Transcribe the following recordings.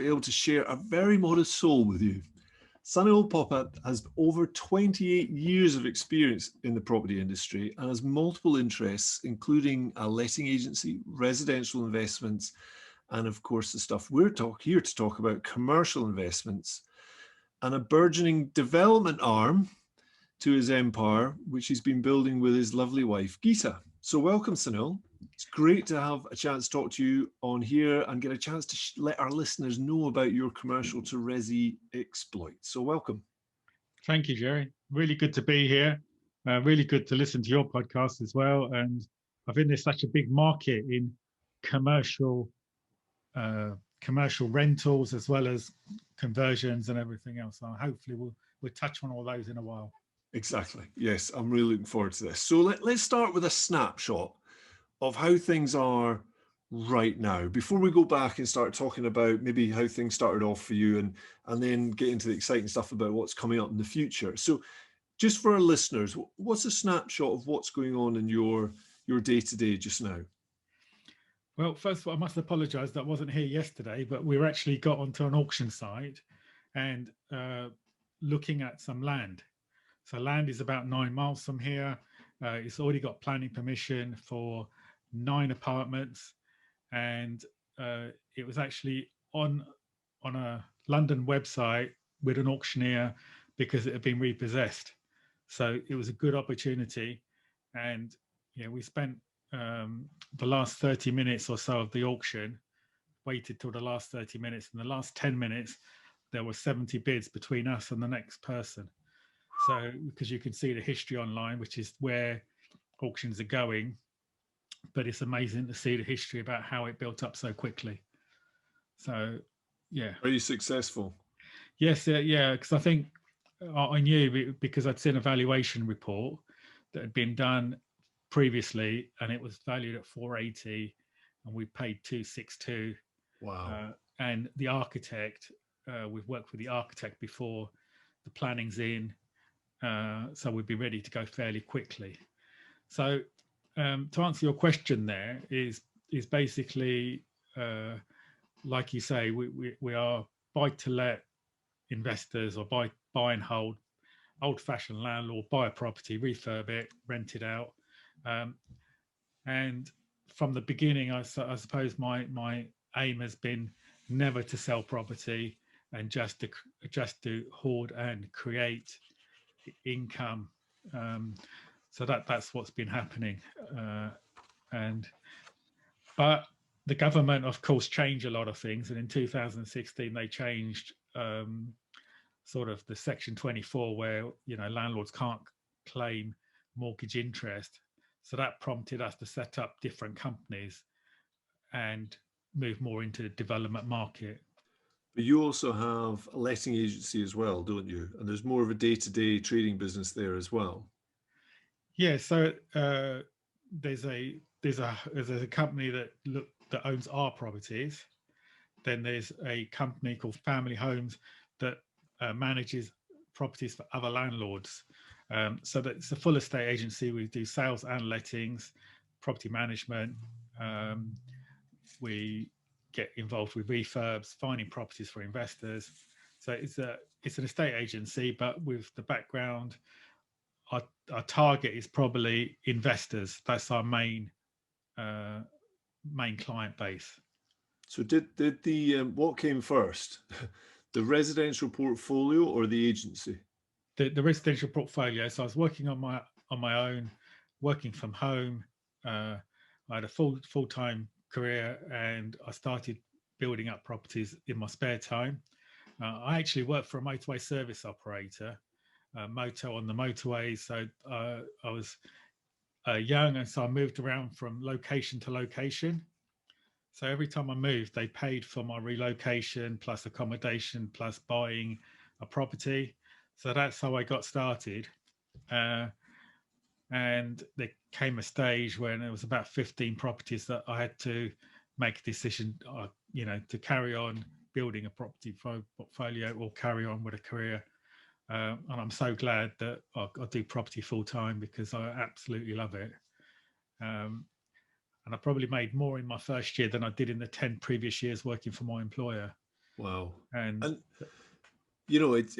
be able to share a very modest soul with you. Sunil Popat has over 28 years of experience in the property industry and has multiple interests, including a letting agency, residential investments, and of course the stuff we're here to talk about, commercial investments, and a burgeoning development arm to his empire, which he's been building with his lovely wife, Gita. So welcome, Sunil. It's great to have a chance to talk to you on here and get a chance to let our listeners know about your commercial to resi exploit. So welcome. Thank you, Jerry. Really good to be here. Really good to listen to your podcast as well. And I think there's such a big market in commercial rentals as well as conversions and everything else. So hopefully we'll touch on all those in a while. Exactly. Yes, I'm really looking forward to this. So let's start with a snapshot of how things are right now before we go back and start talking about maybe how things started off for you and then get into the exciting stuff about what's coming up in the future. So just for our listeners, what's a snapshot of what's going on in your day-to-day just now? Well, first of all, I must apologize that I wasn't here yesterday, but we actually got onto an auction site and looking at some land. So land is about 9 miles from here. It's already got planning permission for 9 apartments, and it was actually on a London website with an auctioneer because it had been repossessed. So it was a good opportunity, and we spent the last 30 minutes or so of the auction, waited till the last 30 minutes. In the last 10 minutes, there were 70 bids between us and the next person. So because you can see the history online, which is where auctions are going, but it's amazing to see the history about how it built up so quickly. So, yeah. Very successful. Yes, yeah, because I think I knew because I'd seen a valuation report that had been done previously, and it was valued at 480, and we paid 262. Wow. And the architect, we've worked with the architect before, the planning's in, so we'd be ready to go fairly quickly. So to answer your question, there is basically like you say, we are buy to let investors, or buy and hold, old-fashioned landlord, buy a property, refurb it, rent it out, and from the beginning, I suppose my aim has been never to sell property and just to hoard and create income. So that's what's been happening, but the government, of course, changed a lot of things, and in 2016 they changed sort of the Section 24, where landlords can't claim mortgage interest. So that prompted us to set up different companies and move more into the development market. But you also have a letting agency as well, don't you? And there's more of a day-to-day trading business there as well. Yeah, so there's a company that owns our properties. Then there's a company called Family Homes that manages properties for other landlords. So that's a full estate agency. We do sales and lettings, property management. We get involved with refurbs, finding properties for investors. So it's an estate agency, but with the background, our target is probably investors. That's our main client base. So did the what came first, the residential portfolio or the agency? The residential portfolio. So I was working on my own, working from home. I had a full-time career, and I started building up properties in my spare time. I actually worked for a motorway service operator, moto on the motorways. So I was young, and so I moved around from location to location. So every time I moved, they paid for my relocation, plus accommodation, plus buying a property. So that's how I got started. And there came a stage when it was about 15 properties that I had to make a decision, to carry on building a property portfolio or carry on with a career. And I'm so glad that I do property full time, because I absolutely love it. And I probably made more in my first year than I did in the 10 previous years working for my employer. Wow. And And you know, it's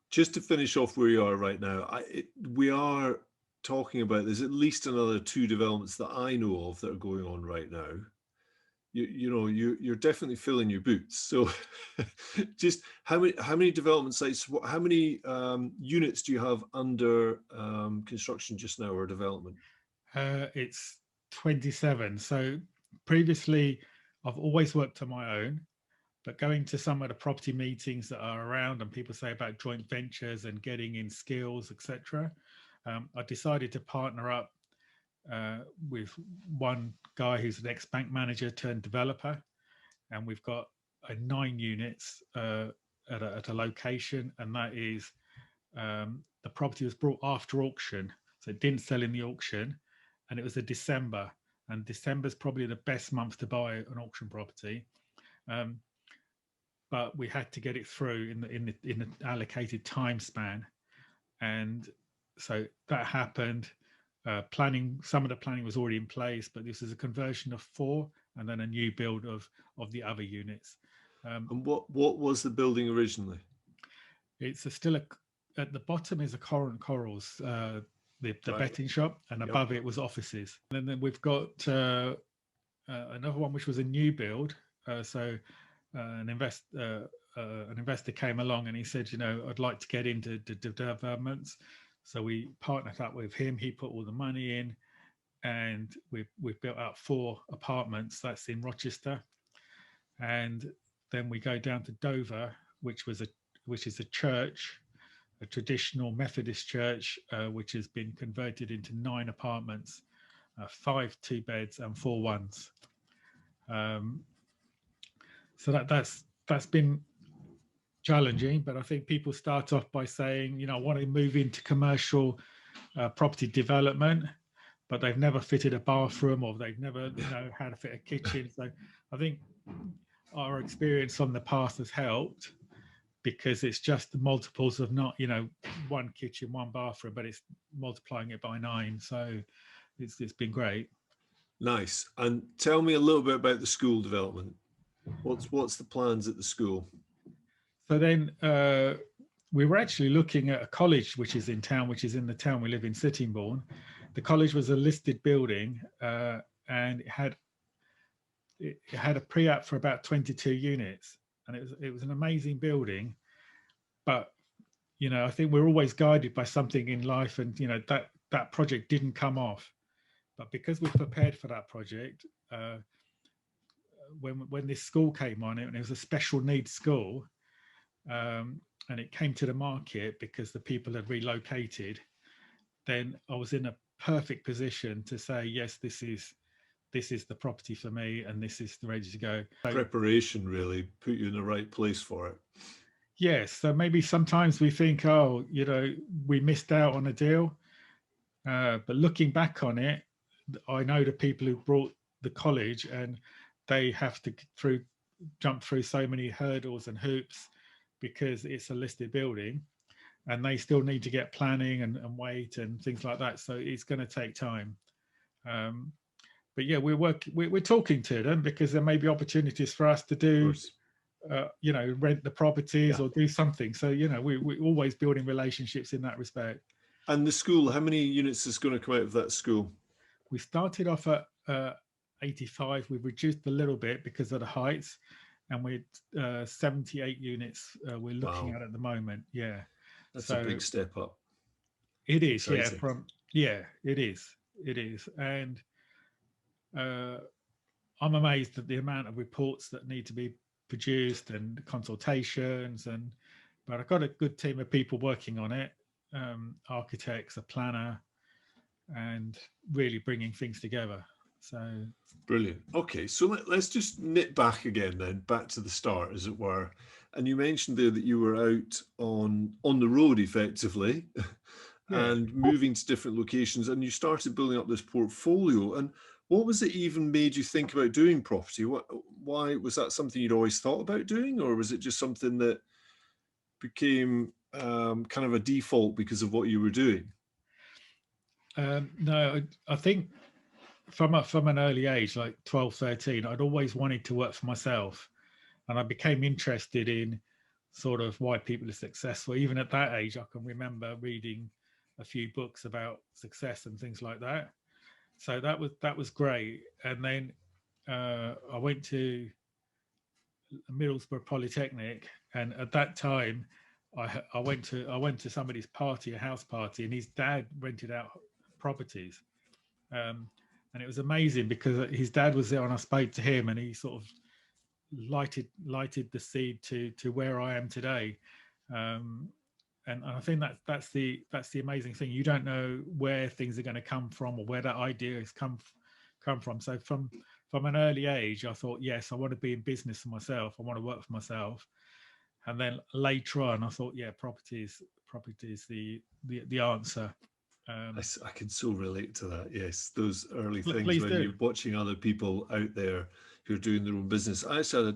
just to finish off where you are right now. We are talking about there's at least another two developments that I know of that are going on right now. You know, you're definitely filling your boots. So, just how many development sites? How many units do you have under construction just now or development? it's 27. So previously, I've always worked on my own, but going to some of the property meetings that are around and people say about joint ventures and getting in skills, etc., I decided to partner up with one guy who's an ex-bank manager turned developer, and we've got 9 units at a location, and that is the property was brought after auction, so it didn't sell in the auction, and it was a December, and December's probably the best month to buy an auction property. Um, but we had to get it through in the allocated time span, and so that happened. Planning, some of the planning was already in place, but this is a conversion of 4 and then a new build of the other units. And what was the building originally? It's still at the bottom is a Corals, the Right. betting shop, and Yep. above it was offices. And then we've got another one which was a new build. So an investor came along and he said, you know, I'd like to get into the developments. So we partnered up with him. He put all the money in, and we've built out 4 apartments. That's in Rochester, and then we go down to Dover, which is a church, a traditional Methodist church, which has been converted into 9 apartments, 5 2-beds and 4 ones. So that's been challenging, but I think people start off by saying, you know, I want to move into commercial property development, but they've never fitted a bathroom, or they've never, you know, how to fit a kitchen. So I think our experience from the past has helped, because it's just the multiples of not, you know, 1 kitchen, 1 bathroom, but it's multiplying it by 9. So it's been great. Nice. And tell me a little bit about the school development. What's the plans at the school? So then we were actually looking at a college which is in town, which is in the town we live in, Sittingbourne. The college was a listed building, and it had a pre-app for about 22 units, and it was an amazing building. But you know, I think we're always guided by something in life, and you know, that project didn't come off. But because we prepared for that project, when this school came on, and it was a special needs school, and it came to the market because the people had relocated, then I was in a perfect position to say, yes, this is the property for me, and this is ready to go. So, Preparation really put you in the right place for it. yes. So maybe sometimes we think, oh, you know, we missed out on a deal. But looking back on it, I know the people who brought the college, and they have to jump through so many hurdles and hoops because it's a listed building, and they still need to get planning and wait and things like that. So it's going to take time. But yeah, we're talking to them, because there may be opportunities for us to do, you know, rent the properties or do something. So, you know, we're always building relationships in that respect. And the school, how many units is going to come out of that school? We started off at 85. We've reduced a little bit because of the heights, and we're 78 units we're looking at the moment. Yeah, that's a big step up. It is. Exciting. It is, and I'm amazed at the amount of reports that need to be produced and consultations, but I've got a good team of people working on it, architects, a planner, and really bringing things together. So brilliant. Okay, so let's just knit back again then, back to the start, as it were. And you mentioned there that you were out on the road effectively, and moving to different locations, and you started building up this portfolio. And what was it even made you think about doing property? Why was that something you'd always thought about doing, or was it just something that became kind of a default because of what you were doing? No, I think from an early age, like 12, 13, I'd always wanted to work for myself. and I became interested in sort of why people are successful. Even at that age, I can remember reading a few books about success and things like that. So that was great. And then I went to Middlesbrough Polytechnic, and at that time, I went to somebody's party, a house party, and his dad rented out properties, and it was amazing because his dad was there, and I spoke to him, and he sort of lighted the seed to where I am today. And I think that's the amazing thing. You don't know where things are going to come from or where that idea has come from. So from an early age, I thought, yes, I want to be in business for myself. I want to work for myself. And then later on, I thought, yeah, property is the answer. I can so relate to that. Yes, those early things Please when do. you're watching other people out there who are doing their own business. I actually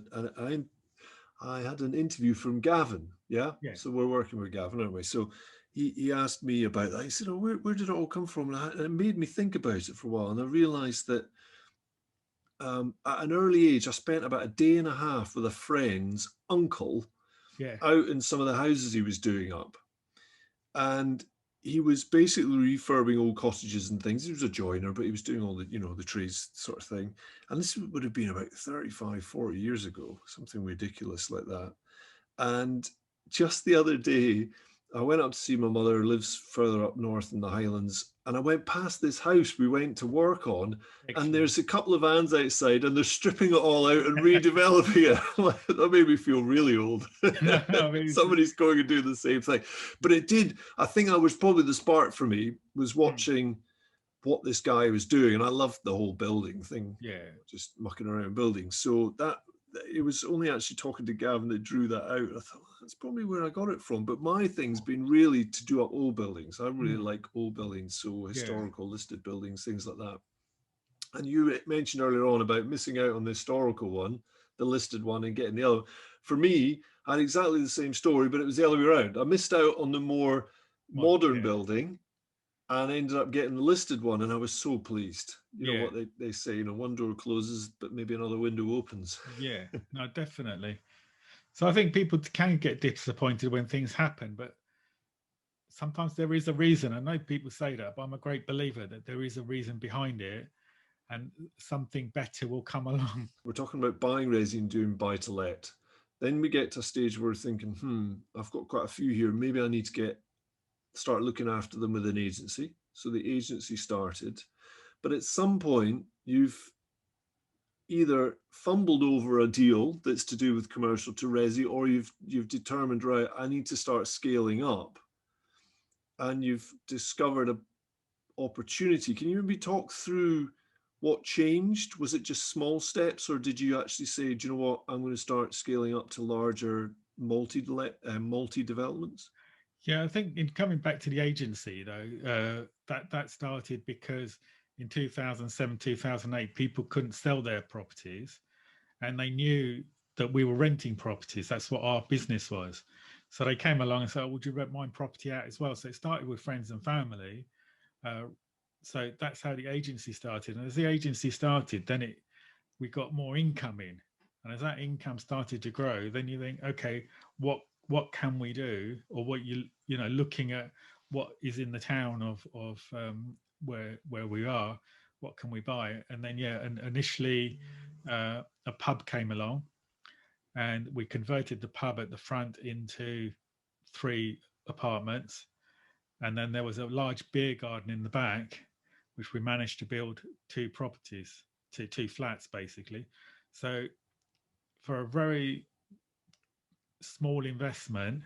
I had an interview from Gavin. Yeah, Yeah. so we're working with Gavin, aren't we? So he asked me about that. He said, "Oh, where did it all come from?" And it made me think about it for a while. And I realised that at an early age, I spent about a day and a half with a friend's uncle Yeah. out in some of the houses he was doing up. And he was basically refurbing old cottages and things. He was a joiner, but he was doing all the, the trades sort of thing. And this would have been about 35, 40 years ago, something ridiculous like that. And just the other day, I went up to see my mother, who lives further up north in the Highlands, and I went past this house we went to work on, Excellent. and there's a couple of vans outside, and they're stripping it all out and redeveloping it. That made me feel really old. Somebody's going and doing the same thing. But it did, I think that was probably the spark for me, was watching what this guy was doing. And I loved the whole building thing. Yeah. Just mucking around building. So it was only actually talking to Gavin that drew that out. I thought, that's probably where I got it from. But my thing's been really to do up old buildings. I really like old buildings, so historical listed buildings, things like that. And you mentioned earlier on about missing out on the historical one, the listed one, and getting the other. For me, I had exactly the same story, but it was the other way around. I missed out on the more modern building and ended up getting the listed one, and I was so pleased. You know what they say, one door closes, but maybe another window opens. Yeah, no, definitely. So I think people can get disappointed when things happen, but sometimes there is a reason. I know people say that, but I'm a great believer that there is a reason behind it, and something better will come along. We're talking about buying resi and doing buy to let. Then we get to a stage where we're thinking, I've got quite a few here. Maybe I need to start looking after them with an agency. So the agency started. But at some point, you've either fumbled over a deal that's to do with commercial to resi, or you've determined, right, I need to start scaling up. And you've discovered an opportunity. Can you maybe talk through what changed? Was it just small steps, or did you actually say, do you know what, I'm going to start scaling up to larger multi-developments? Yeah, I think in coming back to the agency though, that started because in 2007, 2008, people couldn't sell their properties, and they knew that we were renting properties. That's what our business was. So they came along and said, oh, would you rent my property out as well? So it started with friends and family. So that's how the agency started. And as the agency started, then we got more income in. And as that income started to grow, then you think, okay, what can we do? Or what looking at what is in the town of where we are, what can we buy? And then and initially a pub came along, and we converted the pub at the front into 3 apartments, and then there was a large beer garden in the back, which we managed to build 2 properties, two flats basically. So for a very small investment,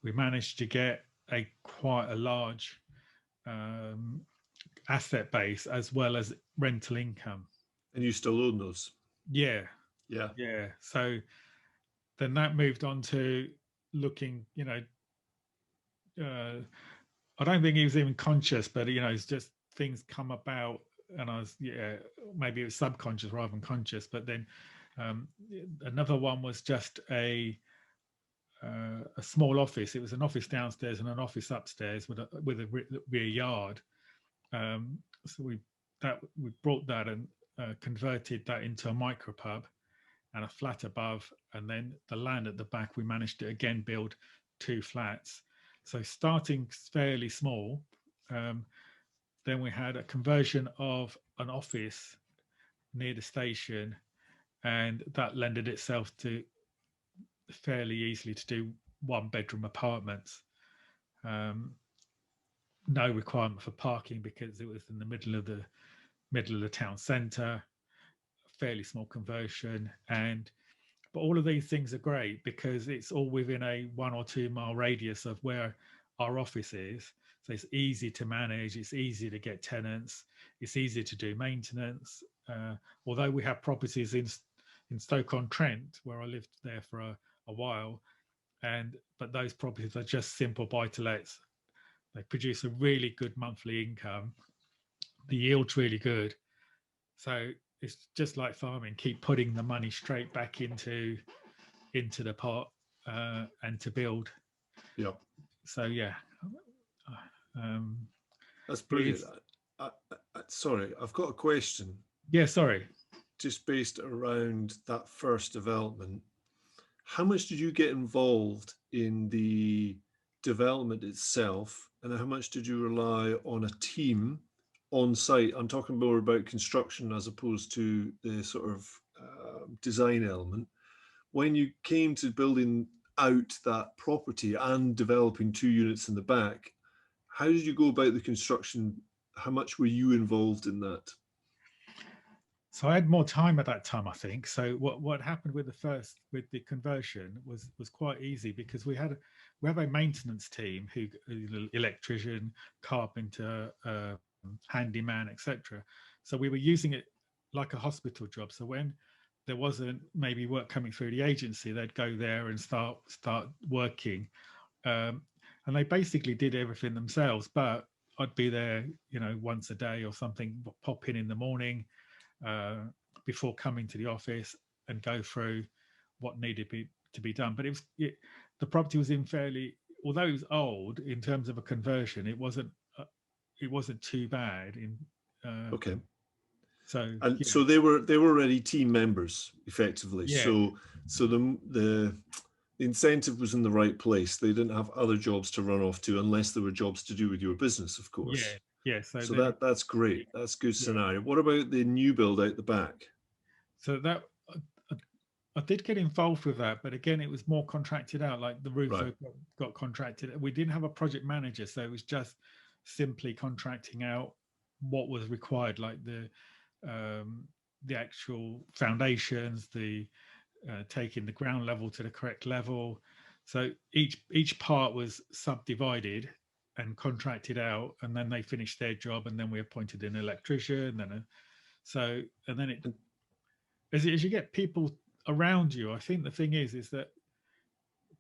we managed to get quite a large asset base as well as rental income. And you still own those? Yeah. Yeah. So then that moved on to looking, I don't think he was even conscious, but it's just things come about, and I was maybe it was subconscious rather than conscious. But then another one was just a small office. It was an office downstairs and an office upstairs with a rear yard. So we brought that and converted that into a micropub, and a flat above, and then the land at the back, we managed to again build 2 flats. So starting fairly small, then we had a conversion of an office near the station, and that lended itself to fairly easily to do 1-bedroom apartments. No requirement for parking because it was in the middle of the town centre. Fairly small conversion, but all of these things are great because it's all within a 1 or 2 mile radius of where our office is. So it's easy to manage, it's easy to get tenants, it's easy to do maintenance. Although we have properties in Stoke-on-Trent, where I lived there for a while, but those properties are just simple buy-to-lets. They produce a really good monthly income. The yield's really good. So it's just like farming, keep putting the money straight back into the pot and to build. Yeah. So yeah. That's brilliant. Sorry, I've got a question. Yeah, sorry. Just based around that first development, how much did you get involved in the development itself, and how much did you rely on a team on site? I'm talking more about construction as opposed to the sort of design element. When you came to building out that property and developing 2 units in the back, how did you go about the construction? How much were you involved in that? So I had more time at that time, I think. So what happened with the conversion was quite easy because we have a maintenance team who electrician, carpenter, handyman, etc. So we were using it like a hospital job. So when there wasn't maybe work coming through the agency, they'd go there and start working, and they basically did everything themselves. But I'd be there, once a day or something, pop in the morning. Before coming to the office and go through what needed to be done. But the property was although it was old in terms of a conversion, it wasn't too bad. Okay. So so they were already team members effectively. Yeah. So the incentive was in the right place. They didn't have other jobs to run off to unless there were jobs to do with your business, of course. Yeah. So that's great. That's a good scenario. What about the new build out the back? So that I did get involved with that, but again, it was more contracted out. Like the roofer got contracted. We didn't have a project manager, so it was just simply contracting out what was required, like the actual foundations, the taking the ground level to the correct level. So each part was subdivided and contracted out, and then they finished their job, and then we appointed an electrician, and then as you get people around you, I think the thing is that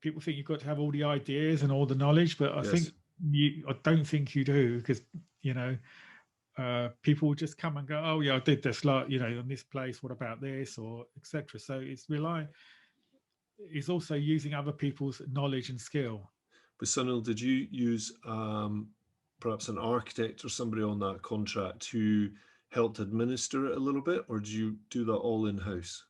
people think you've got to have all the ideas and all the knowledge, but I don't think you do, because people will just come and go, oh yeah, I did this, like, in this place, what about this, or etc. So it's also using other people's knowledge and skill. But Sunil, did you use perhaps an architect or somebody on that contract who helped administer it a little bit, or did you do that all in-house?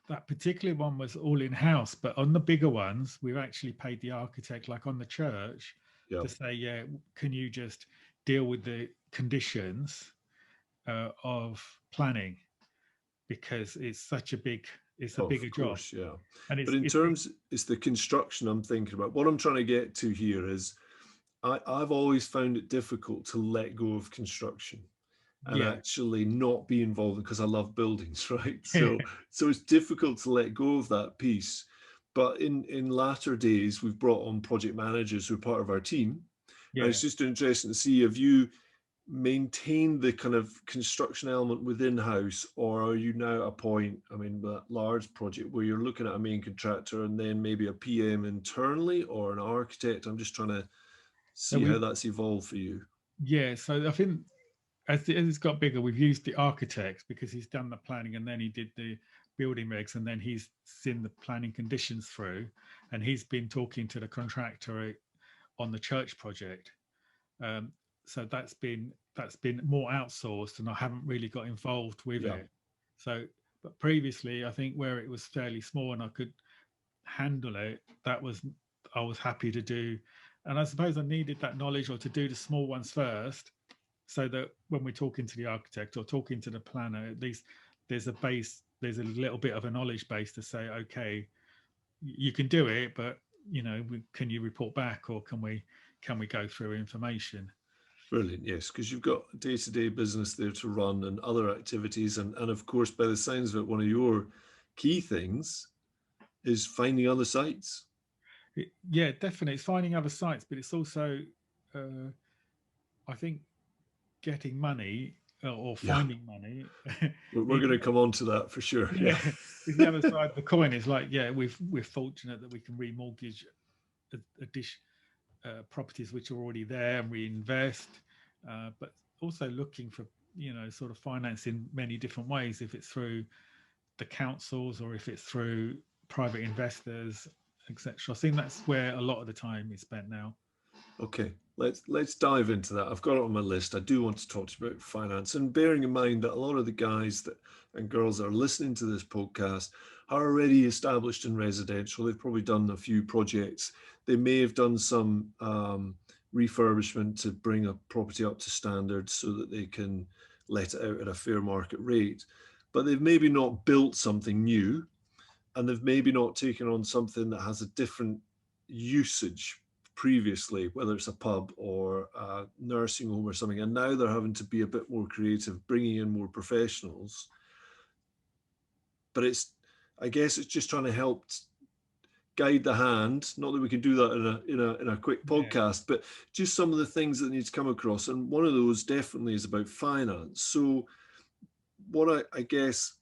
That particular one was all in-house, but on the bigger ones, we've actually paid the architect, like on the church, to say, can you just deal with the conditions of planning, because it's such a big, it's a bigger job. Yeah. And it's the construction I'm thinking about. What I'm trying to get to here is I've always found it difficult to let go of construction and actually not be involved, because I love buildings, right? So it's difficult to let go of that piece. But in latter days, we've brought on project managers who are part of our team. And it's just interesting to see, have you maintained the kind of construction element within house, or are you now at a point, that large project where you're looking at a main contractor and then maybe a PM internally or an architect? I'm just trying to see how that's evolved for you. Yeah, so I think as it's got bigger, we've used the architect because he's done the planning, and then he did the building regs, and then he's seen the planning conditions through, and he's been talking to the contractor on the church project. So that's been more outsourced, and I haven't really got involved with it. So, But previously, I think where it was fairly small and I could handle it, I was happy to do. And I suppose I needed that knowledge, or to do the small ones first, so that when we're talking to the architect or talking to the planner, at least there's a base, there's a little bit of a knowledge base to say, okay, you can do it, but can you report back, or can we go through information? Brilliant, yes, because you've got day-to-day business there to run and other activities, and of course, by the signs of it, one of your key things is finding other sites. Yeah, definitely, it's finding other sites, but it's also, I think, getting money, or Yeah, finding money. we're going to come on to that for sure. Yeah, Yeah. it's the other side of the coin. It's like, yeah, we're fortunate that we can remortgage properties which are already there and reinvest, but also looking for sort of finance in many different ways, if it's through the councils or if it's through private investors, etc. I think that's where a lot of the time is spent now. Okay, let's dive into that. I've got it on my list. I do want to talk to you about finance, and bearing in mind that a lot of the guys and girls that are listening to this podcast are already established in residential. They've probably done a few projects. They may have done some refurbishment to bring a property up to standard so that they can let it out at a fair market rate. But they've maybe not built something new, and they've maybe not taken on something that has a different usage previously, whether it's a pub or a nursing home or something, and now they're having to be a bit more creative, bringing in more professionals. But I guess it's just trying to help guide the hand. Not that we can do that in a quick podcast, but just some of the things that need to come across. And one of those definitely is about finance. So what I guess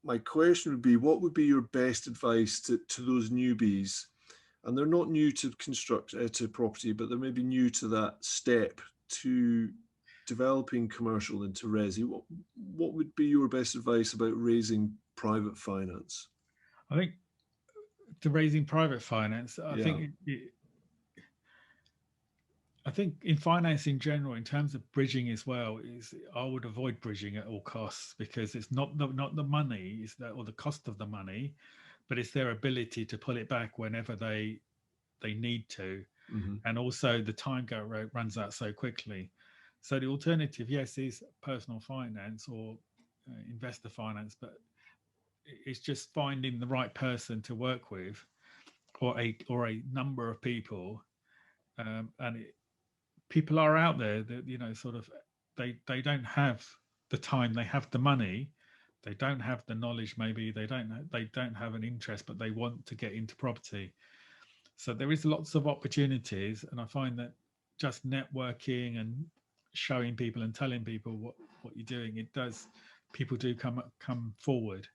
my question would be, what would be your best advice to those newbies? And they're not new to to property, but they're maybe new to that step to developing commercial into resi. What would be your best advice about raising private finance? I think to raising private finance, I think in finance in general, in terms of bridging as well, is I would avoid bridging at all costs, because it's not the money, is that, or the cost of the money, but it's their ability to pull it back whenever they need to. Mm-hmm. And also the time runs out so quickly. So the alternative, yes, is personal finance or investor finance, but it's just finding the right person to work with, or a number of people, people are out there that sort of they don't have the time, they have the money, they don't have the knowledge, maybe they don't have an interest, but they want to get into property. So there is lots of opportunities, and I find that just networking and showing people and telling people what you're doing, people do come forward.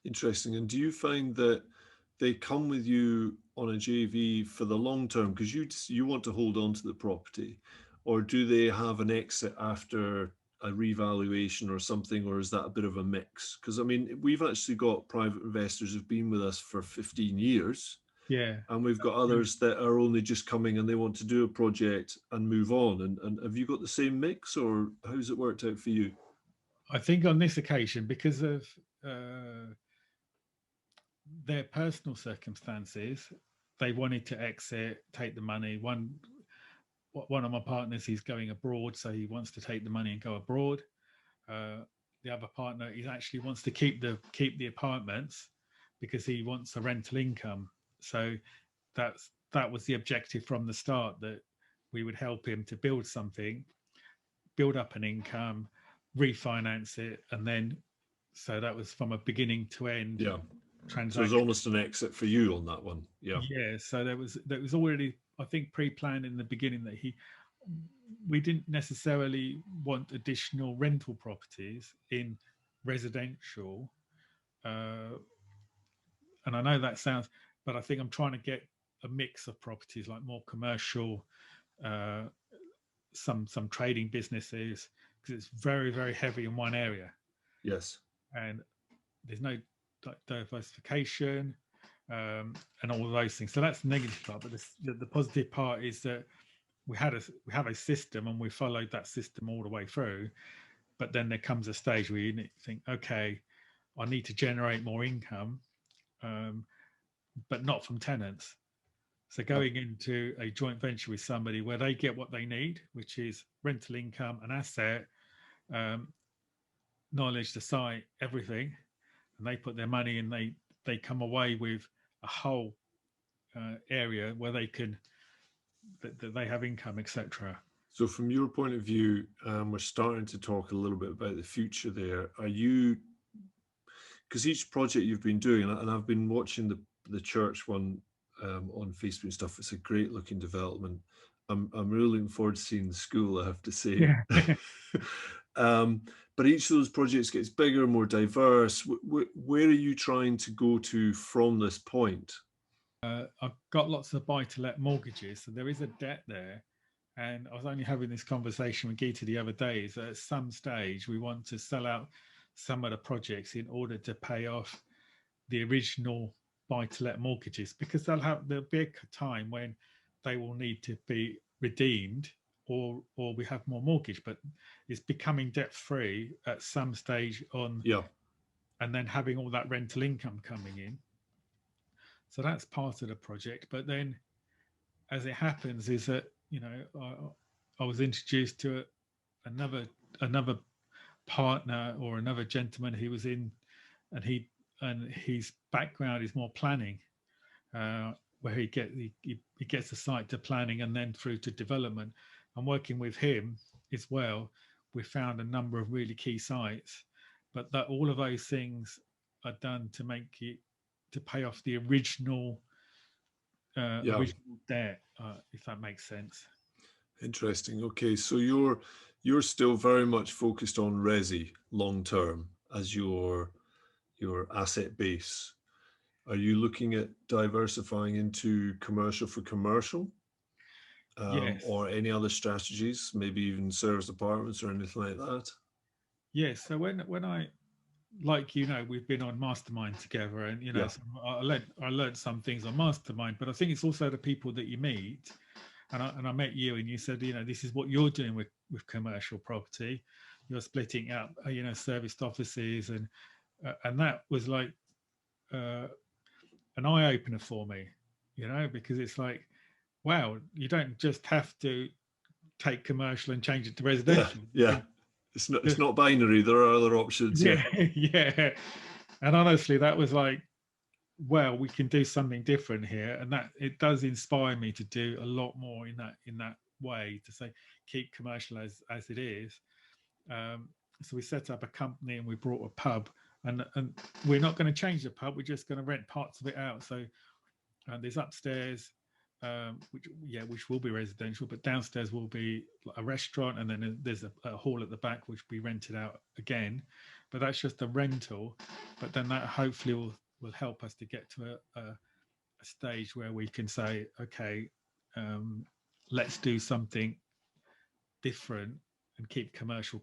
Interesting. And do you find that they come with you on a JV for the long term because you want to hold on to the property, or do they have an exit after a revaluation or something, or is that a bit of a mix? Because I mean, we've actually got private investors who've been with us for 15 years. Yeah. And we've got others that are only just coming and they want to do a project and move on. And have you got the same mix, or how's it worked out for you? I think on this occasion, because of their personal circumstances, they wanted to exit, take the money. One of my partners, he's going abroad, so he wants to take the money and go abroad. The other partner, he actually wants to keep the apartments because he wants a rental income. So that was the objective from the start, that we would help him to build something, build up an income, refinance it, and then, so that was from a beginning to end. Yeah. Transaction. So there's almost an exit for you on that one. Yeah. Yeah. So there was already, I think, pre-planned in the beginning that we didn't necessarily want additional rental properties in residential. And I know that sounds, but I think I'm trying to get a mix of properties, like more commercial, some trading businesses, because it's very, very heavy in one area. Yes. And there's no diversification, and all of those things. So that's the negative part. But the positive part is that we have a system, and we followed that system all the way through. But then there comes a stage where you think, okay, I need to generate more income, but not from tenants. So going into a joint venture with somebody where they get what they need, which is rental income, an asset, knowledge, the site, everything, and they put their money and they come away with a whole area where they can that they have income, etc. So from your point of view, we're starting to talk a little bit about the future there. Are you, because each project you've been doing, and I've been watching the church one on Facebook and stuff, it's a great looking development. I'm really looking forward to seeing the school, I have to say. Yeah. But each of those projects gets bigger, more diverse. Where are you trying to go to from this point? I've got lots of buy-to-let mortgages, so there is a debt there. And I was only having this conversation with Gita the other day, is that at some stage we want to sell out some of the projects in order to pay off the original buy-to-let mortgages, because there'll be a time when they will need to be redeemed, or we have more mortgage, but it's becoming debt-free at some stage on, Yeah. and then having all that rental income coming in. So that's part of the project. But then, as it happens, is that I was introduced to another partner or another gentleman who was in, and his background is more planning, where he gets the site to planning and then through to development. And working with him as well, we found a number of really key sites, but that all of those things are done to make it to pay off the original original debt, if that makes sense. Interesting. Okay, so you're still very much focused on resi long term as your asset base. Are you looking at diversifying into commercial for commercial, Yes. or any other strategies, maybe even service apartments or anything like that? Yes. So when I, like, we've been on Mastermind together, and Yeah. so I learned some things on Mastermind, but I think it's also the people that you meet. And I met you, and you said, this is what you're doing with commercial property. You're splitting up, serviced offices, and that was like an eye opener for me, because it's like, wow, you don't just have to take commercial and change it to residential. Yeah. It's not binary. There are other options. Yeah. Yeah. And honestly, that was like, well, we can do something different here, and that it does inspire me to do a lot more in that way, to say keep commercial as it is. So we set up a company and we brought a pub, and we're not going to change the pub. We're just going to rent parts of it out. So there's upstairs, which will be residential, but downstairs will be a restaurant, and then there's a hall at the back which we rented out again. But that's just a rental. But then that hopefully will help us to get to a stage where we can say, okay, let's do something different and keep commercial.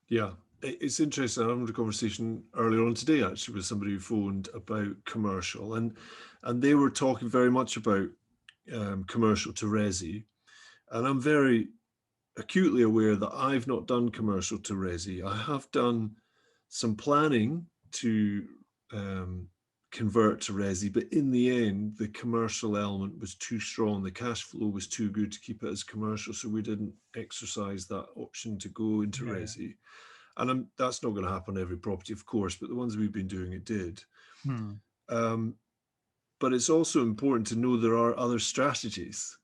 Yeah, it's interesting. I had a conversation earlier on today actually with somebody who phoned about commercial, and they were talking very much about commercial to resi, and I'm very acutely aware that I've not done commercial to resi. I have done some planning to convert to resi, but in the end, the commercial element was too strong. The cash flow was too good to keep it as commercial, so we didn't exercise that option to go into resi. And that's not going to happen on every property, of course, but the ones we've been doing, it did. But it's also important to know there are other strategies,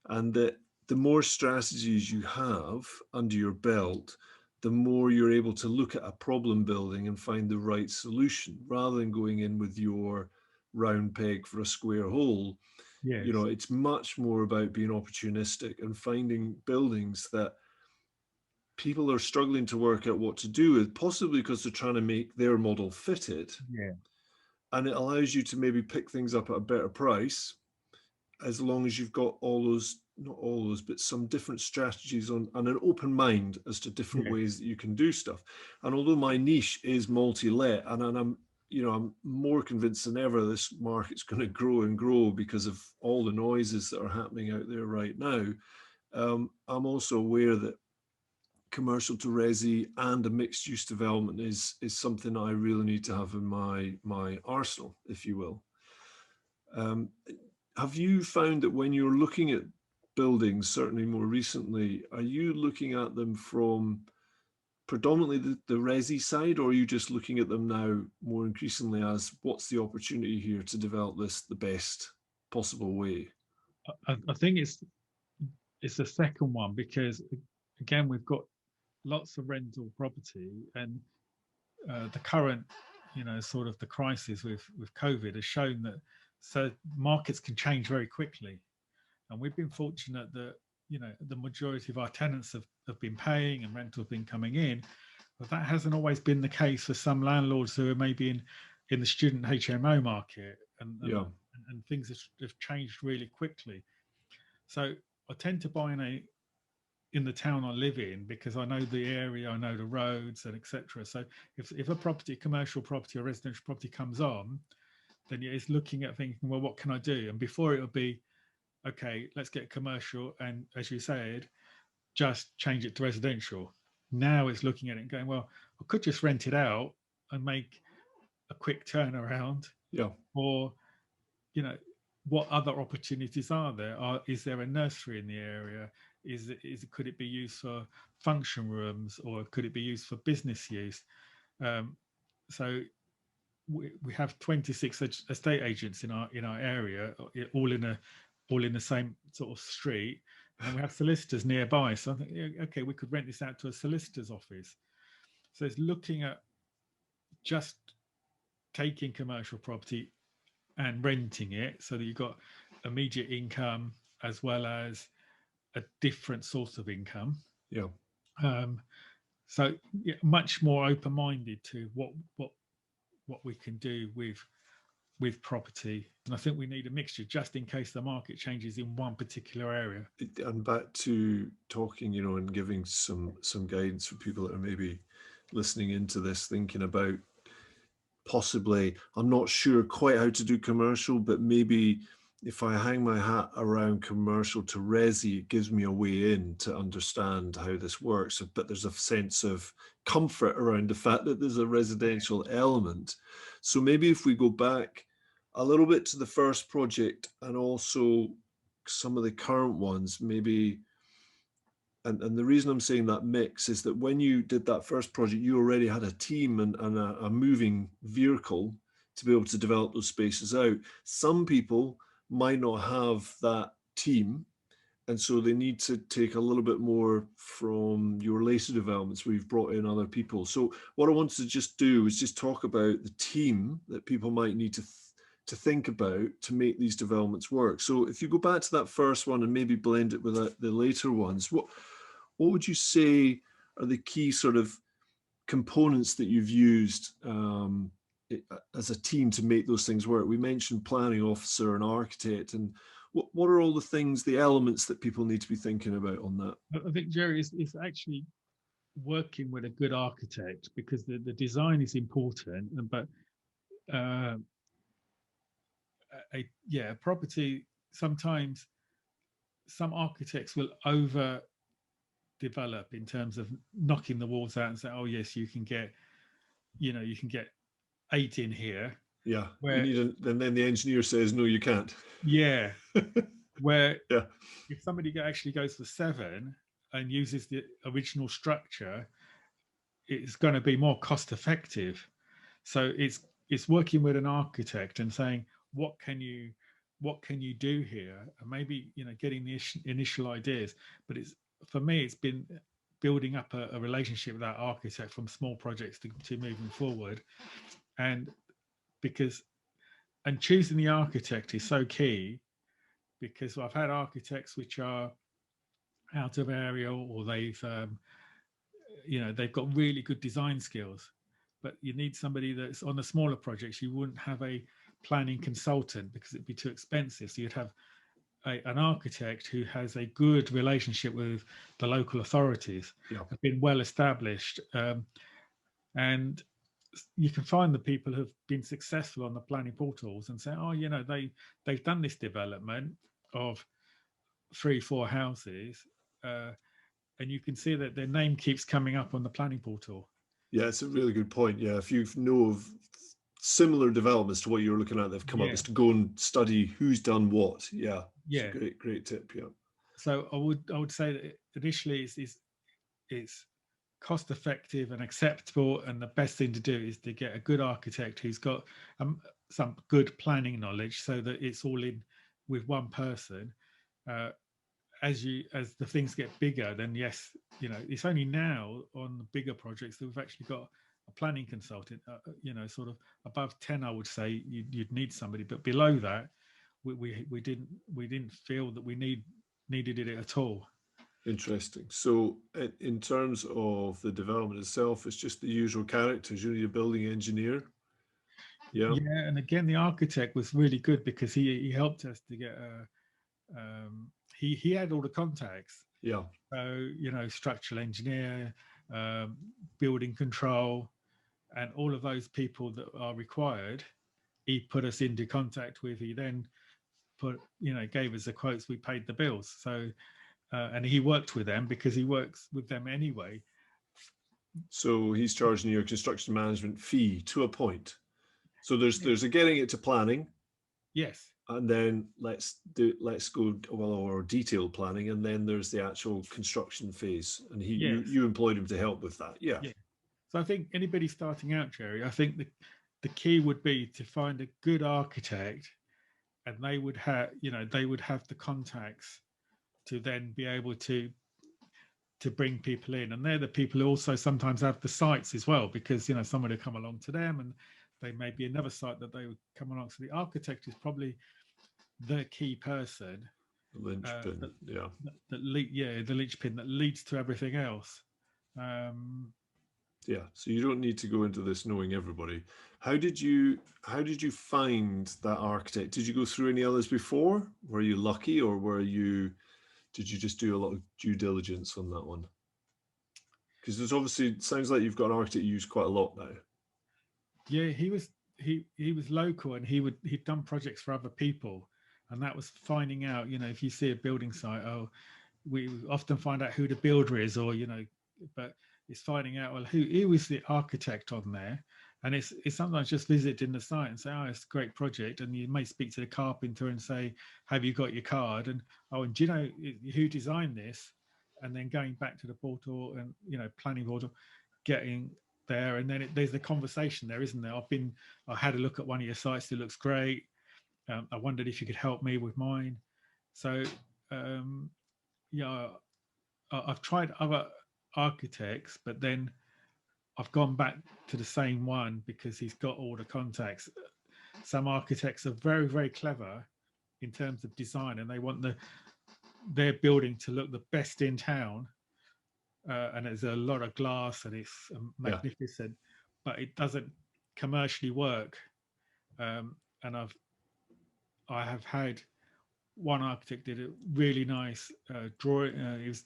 and that the more strategies you have under your belt, the more you're able to look at a problem building and find the right solution, rather than going in with your round peg for a square hole. Yes. It's much more about being opportunistic and finding buildings that people are struggling to work out what to do with, possibly because they're trying to make their model fit it. Yeah. And it allows you to maybe pick things up at a better price, as long as you've got not all those, but some different strategies and an open mind as to different ways that you can do stuff. And although my niche is multi-let, and I'm more convinced than ever this market's going to grow and grow because of all the noises that are happening out there right now. I'm also aware that commercial to resi and a mixed use development is something I really need to have in my arsenal, if you will. Have you found that when you're looking at buildings, certainly more recently, are you looking at them from predominantly the resi side, or are you just looking at them now more increasingly as what's the opportunity here to develop this the best possible way? I think it's the second one, because again, we've got lots of rental property, and the current, sort of the crisis with COVID has shown that so markets can change very quickly, and we've been fortunate that the majority of our tenants have been paying and rental have been coming in, but that hasn't always been the case for some landlords who are maybe in the student HMO market, and things have changed really quickly. So I tend to buy in the town I live in, because I know the area, I know the roads, and etc. So if a property, commercial property or residential property comes on, then it's looking at thinking, well, what can I do? And before it would be, okay, let's get commercial, and as you said, just change it to residential. Now it's looking at it and going, well, I could just rent it out and make a quick turnaround. Yeah. Or, what other opportunities are there? Is there a nursery in the area? Could it be used for function rooms, or could it be used for business use? So we have 26 estate agents in our area, all in the same sort of street, and we have solicitors nearby. So I think, okay, we could rent this out to a solicitor's office. So it's looking at just taking commercial property and renting it, so that you've got immediate income as well as a different source of income. Yeah. So much more open-minded to what we can do with property, and I think we need a mixture just in case the market changes in one particular area. And back to talking, and giving some guidance for people that are maybe listening into this, thinking about possibly, I'm not sure quite how to do commercial, but maybe if I hang my hat around commercial to resi, it gives me a way in to understand how this works. But there's a sense of comfort around the fact that there's a residential element. So maybe if we go back a little bit to the first project and also some of the current ones, maybe. And the reason I'm saying that mix is that when you did that first project, you already had a team and a moving vehicle to be able to develop those spaces out. Some people might not have that team, and so they need to take a little bit more from your later developments where you've brought in other people. So what I wanted to just do is just talk about the team that people might need to think about to make these developments work. So if you go back to that first one and maybe blend it with the later ones, what would you say are the key sort of components that you've used as a team to make those things work? We mentioned planning officer and architect, and what are all the things, the elements that people need to be thinking about on that? I think, Jerry, is actually working with a good architect, because the design is important, but a property, sometimes some architects will over develop in terms of knocking the walls out and say, oh yes, you can get 8 in here. Yeah, and then the engineer says, no, you can't. Yeah. Where if somebody actually goes for 7 and uses the original structure, it's going to be more cost effective. So it's working with an architect and saying, what can you do here, and maybe getting the initial ideas. But for me, it's been building up a relationship with that architect from small projects to moving forward, and choosing the architect is so key, because I've had architects which are out of area, or they've got really good design skills, but you need somebody that's on the smaller projects. You wouldn't have a planning consultant because it'd be too expensive. So you'd have an architect who has a good relationship with the local authorities, have been well established, and you can find the people who've been successful on the planning portals and say, oh, they've done this development of 3-4 houses, and you can see that their name keeps coming up on the planning portal. Yeah, it's a really good point. Yeah, if you know of similar developments to what you're looking at, they've come up, is to go and study who's done what. Yeah, it's a great tip. Yeah. So I would say that initially it's cost effective and acceptable, and the best thing to do is to get a good architect who's got some good planning knowledge, so that it's all in with one person. As the things get bigger, then yes, it's only now on the bigger projects that we've actually got a planning consultant. Sort of above 10, I would say you'd need somebody, but below that, we didn't feel that we needed it at all. Interesting. So in terms of the development itself, it's just the usual characters. You need a building engineer. Yeah. Yeah, and again, the architect was really good because he helped us to get he had all the contacts. Yeah. So structural engineer, building control, and all of those people that are required, he put us into contact with. He then gave us the quotes. We paid the bills. So and he worked with them because he works with them anyway. So he's charging you a construction management fee to a point. So there's a getting it to planning. Yes. And then let's go or detailed planning, and then there's the actual construction phase. And you employed him to help with that. Yeah. So I think anybody starting out, Jerry, I think the key would be to find a good architect, and they would have the contacts to then be able to bring people in. And they're the people who also sometimes have the sites as well, because somebody will come along to them, and they may be another site that they would come along. So the architect is probably the key person, the linchpin. The linchpin that leads to everything else. Yeah, so you don't need to go into this knowing everybody. How did you find that architect? Did you go through any others before? Were you lucky, or did you just do a lot of due diligence on that one? Because there's obviously, it sounds like you've got an architect you use quite a lot now. Yeah, he was local, and he'd done projects for other people, and that was finding out. If you see a building site, we often find out who the builder is, or but it's finding out who is the architect on there. And it's sometimes just visiting the site and say, it's a great project, and you may speak to the carpenter and say, have you got your card? And and do you know who designed this? And then going back to the portal and planning portal, getting there, and then there's the conversation there, isn't there? I had a look at one of your sites, it looks great. I wondered if you could help me with mine. So I've tried other architects, but then I've gone back to the same one because he's got all the contacts. Some architects are very, very clever in terms of design, and they want their building to look the best in town. And there's a lot of glass, and it's magnificent, but it doesn't commercially work. And I have had one architect did a really nice drawing. It was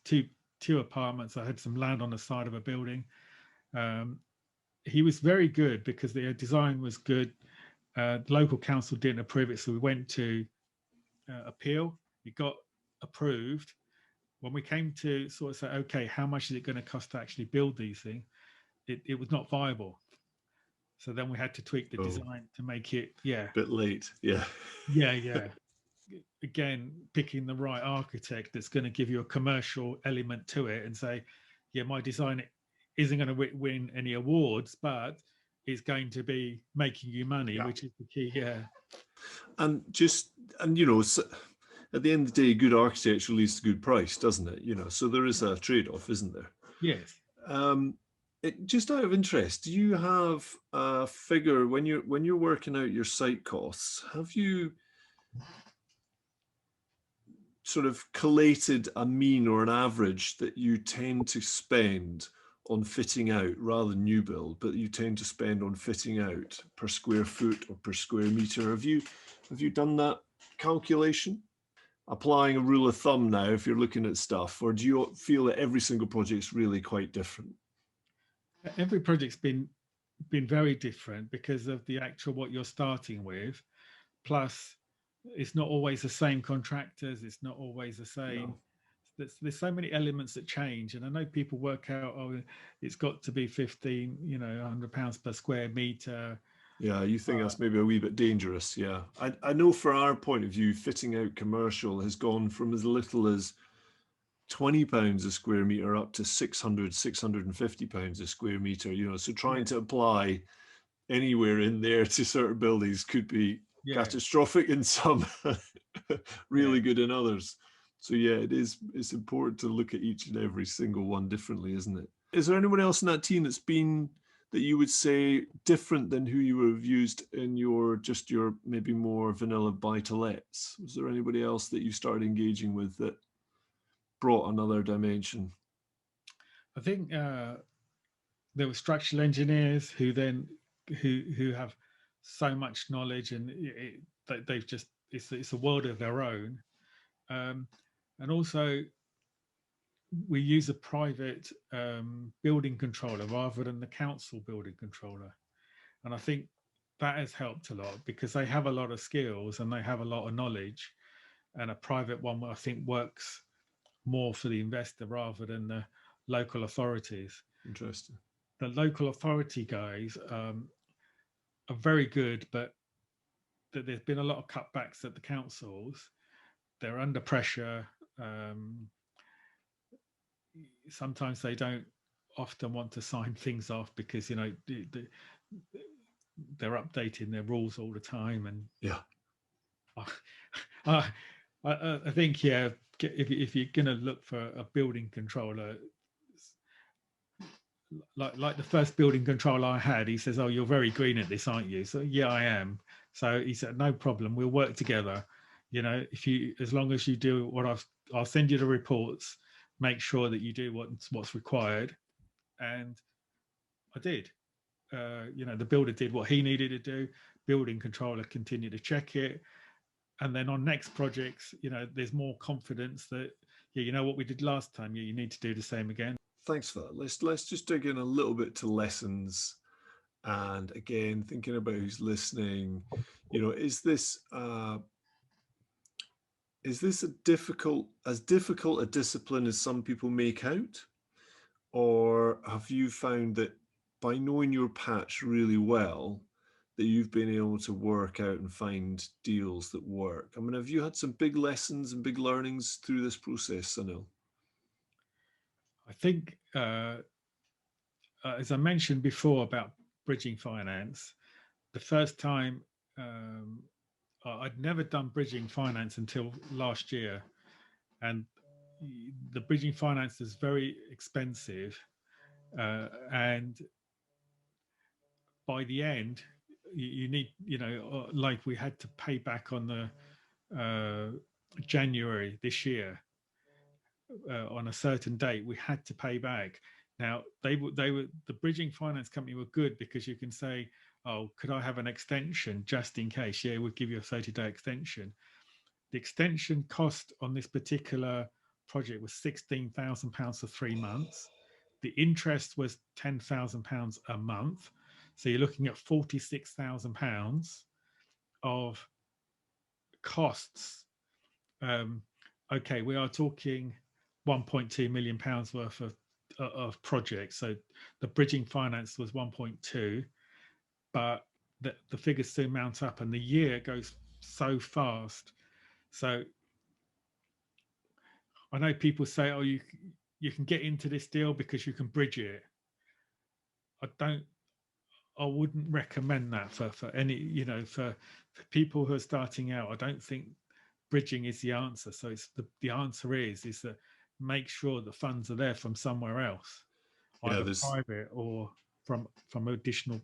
two apartments. I had some land on the side of a building. He was very good because the design was good. The local council didn't approve it, so we went to appeal. It got approved. When we came to sort of say, okay, how much is it going to cost to actually build these things? It was not viable. So then we had to tweak the design to make it, a bit late. Yeah. Again, picking the right architect that's going to give you a commercial element to it and say, my design isn't going to win any awards, but it's going to be making you money, which is the key. And at the end of the day, good architecture leads to good price, doesn't it? So there is a trade-off, isn't there? Yes. Just out of interest, do you have a figure when you're working out your site costs? Have you sort of collated a mean or an average that you tend to spend on fitting out rather than new build, but you tend to spend on fitting out per square foot or per square meter? Have you done that calculation? Applying a rule of thumb now if you're looking at stuff, or do you feel that every single project's really quite different? Every project's been very different because of the actual what you're starting with, plus it's not always the same contractors, it's not always the same. there's so many elements that change, and I know people work out, oh, it's got to be 15, £100 per square meter. Yeah, you think that's maybe a wee bit dangerous. Yeah, I know for our point of view, fitting out commercial has gone from as little as £20 a square meter up to 650 pounds a square meter. So trying to apply anywhere in there to certain buildings could be catastrophic in some, really good in others. So yeah, it's important to look at each and every single one differently, isn't it? Is there anyone else in that team that you would say different than who you would have used in your maybe more vanilla buy-to-lets? Was there anybody else that you started engaging with that brought another dimension? I think there were structural engineers who have so much knowledge, and they've just it's a world of their own. And also, we use a private building controller rather than the council building controller, and I think that has helped a lot because they have a lot of skills and they have a lot of knowledge, and a private one I think works more for the investor rather than the local authorities. Interesting. The local authority guys are very good, but there's been a lot of cutbacks at the councils. They're under pressure. Sometimes they don't often want to sign things off because they're updating their rules all the time. And I think if you're going to look for a building controller, like the first building controller I had, he says, "Oh, you're very green at this, aren't you?" So yeah, I am. So he said, "No problem, we'll work together. As long as you do what I'll send you the reports. Make sure that you do what's required." And I did. The builder did what he needed to do. Building controller continued to check it. And then on next projects, there's more confidence that, what we did last time, you need to do the same again. Thanks for that. Let's just dig in a little bit to lessons. And again, thinking about who's listening, is this a difficult a discipline as some people make out? Or have you found that by knowing your patch really well, that you've been able to work out and find deals that work? I mean, have you had some big lessons and big learnings through this process, Sunil? I think, as I mentioned before about bridging finance, the first time I'd never done bridging finance until last year. And the bridging finance is very expensive. And by the end, you need, like we had to pay back on the January this year. On a certain date, we had to pay back. Now they were the bridging finance company were good because you can say, "Oh, could I have an extension just in case?" Yeah, we'll give you a 30-day extension. The extension cost on this particular project was £16,000 for 3 months. The interest was £10,000 a month. So you're looking at £46,000 of costs. Okay, we are talking £1.2 million worth of projects. So the bridging finance was 1.2, but the figures soon mount up, and the year goes so fast. So I know people say, "Oh, you can get into this deal because you can bridge it." I wouldn't recommend that for any, for people who are starting out. I don't think bridging is the answer. So it's the answer is that make sure the funds are there from somewhere else, either private or from additional,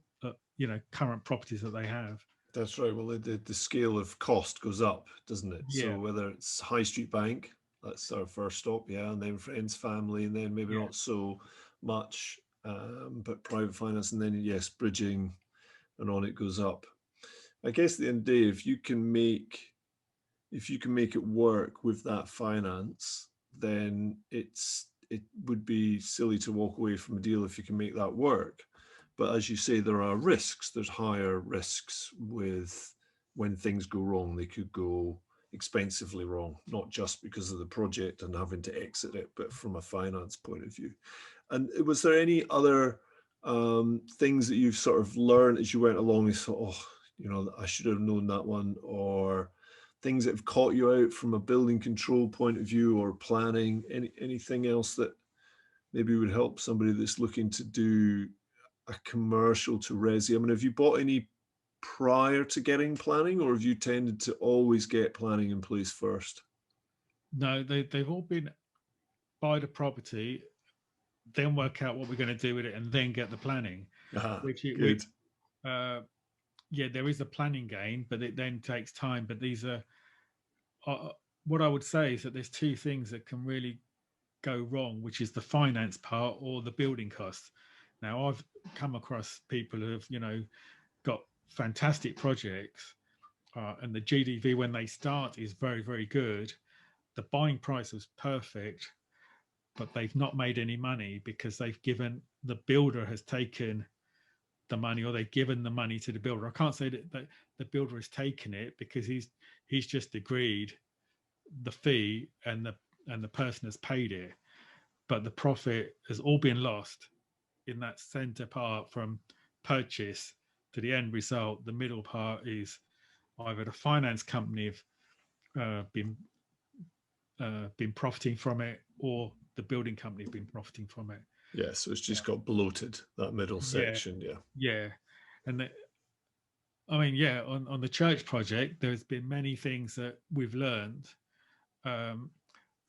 current properties that they have. That's right. Well, the scale of cost goes up, doesn't it? Yeah. So whether it's High Street Bank, that's our first stop, and then friends, family, and then maybe not so much, but private finance, and then yes, bridging, and on it goes up. I guess at the end of the day, if you can make it work with that finance, then it would be silly to walk away from a deal if you can make that work. But as you say, there are risks. There's higher risks with when things go wrong. They could go expensively wrong, not just because of the project and having to exit it, but from a finance point of view. And was there any other things that you've sort of learned as you went along and thought, oh, you know, I should have known that one, or things that have caught you out from a building control point of view or planning? Anything else that maybe would help somebody that's looking to do a commercial to resi? I mean, have you bought any prior to getting planning, or have you tended to always get planning in place first? No, they've all been buy the property, then work out what we're going to do with it, and then get the planning. Good. Yeah, there is a planning game, but it then takes time. But these are what I would say is that there's two things that can really go wrong, which is the finance part or the building costs. Now, I've come across people who have, you know, got fantastic projects, and the GDV when they start is very, very good. The buying price was perfect, but they've not made any money because they've given, the builder has taken the money, or they've given the money to the builder. I can't say that the builder has taken it, because he's just agreed the fee, and the person has paid it, but the profit has all been lost in that center part from purchase to the end result. The middle part is either the finance company have been profiting from it, or the building company have been profiting from it. Yeah, so it's just got bloated, that middle section. Yeah. And I mean, yeah, on the church project, there's been many things that we've learned,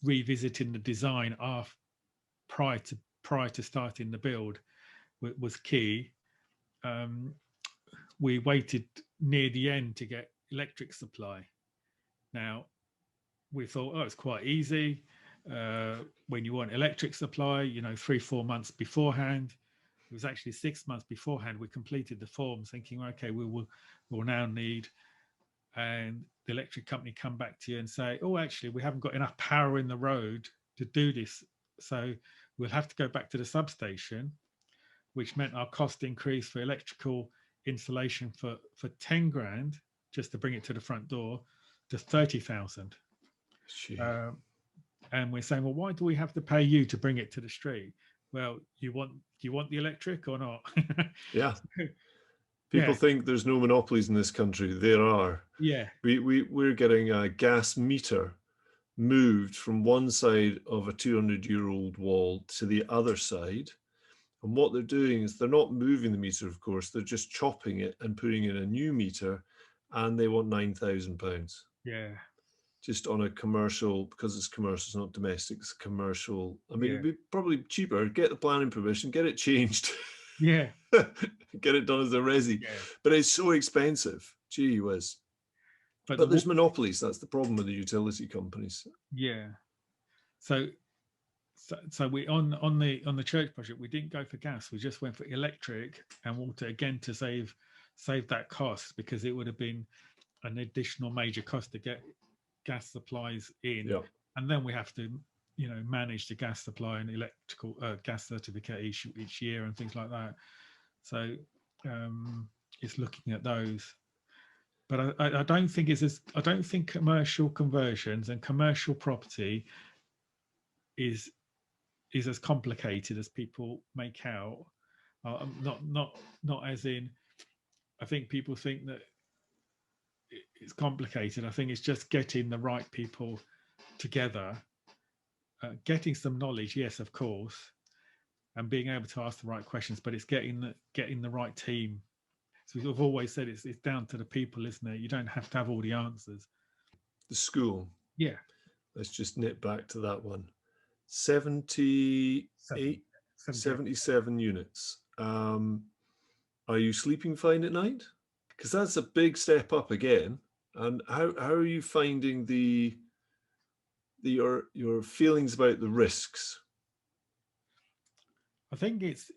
revisiting the design prior to starting the build was key. We waited near the end to get electric supply. Now, we thought, oh, it's quite easy. When you want electric supply, you know, 3-4 months beforehand. It was actually 6 months beforehand. We completed the forms thinking, okay, we'll now need, and the electric company come back to you and say, oh, actually, we haven't got enough power in the road to do this. So we'll have to go back to the substation, which meant our cost increased for electrical installation for 10 grand just to bring it to the front door to 30,000. And we're saying, well, why do we have to pay you to bring it to the street? Well, do you want the electric or not? Yeah. People think there's no monopolies in this country. There are. Yeah. We're getting a gas meter moved from one side of a 200-year-old wall to the other side. And what they're doing is they're not moving the meter, of course, they're just chopping it and putting in a new meter, and they want £9,000. Yeah. Just on a commercial, because it's commercial, it's not domestic, it's commercial. I mean, it'd be probably cheaper, get the planning permission, get it changed. Yeah. Get it done as a resi. Yeah. But it's so expensive. Gee whiz. But there's monopolies. That's the problem with the utility companies. Yeah. So we on the church project, we didn't go for gas. We just went for electric and water, again to save that cost, because it would have been an additional major cost to get gas supplies in. Yeah. And then we have to, you know, manage the gas supply and electrical gas certificate each year and things like that. So it's looking at those. But I don't think I don't think commercial conversions and commercial property is as complicated as people make out. Not as in, I think people think that it's complicated. I think it's just getting the right people together, getting some knowledge, yes, of course, and being able to ask the right questions. But it's getting the right team. So we've always said it's down to the people, isn't it? You don't have to have all the answers. The school. Yeah. Let's just nip back to that one. 77 units. Are you sleeping fine at night? Because that's a big step up again. And how are you finding your feelings about the risks? I think it's,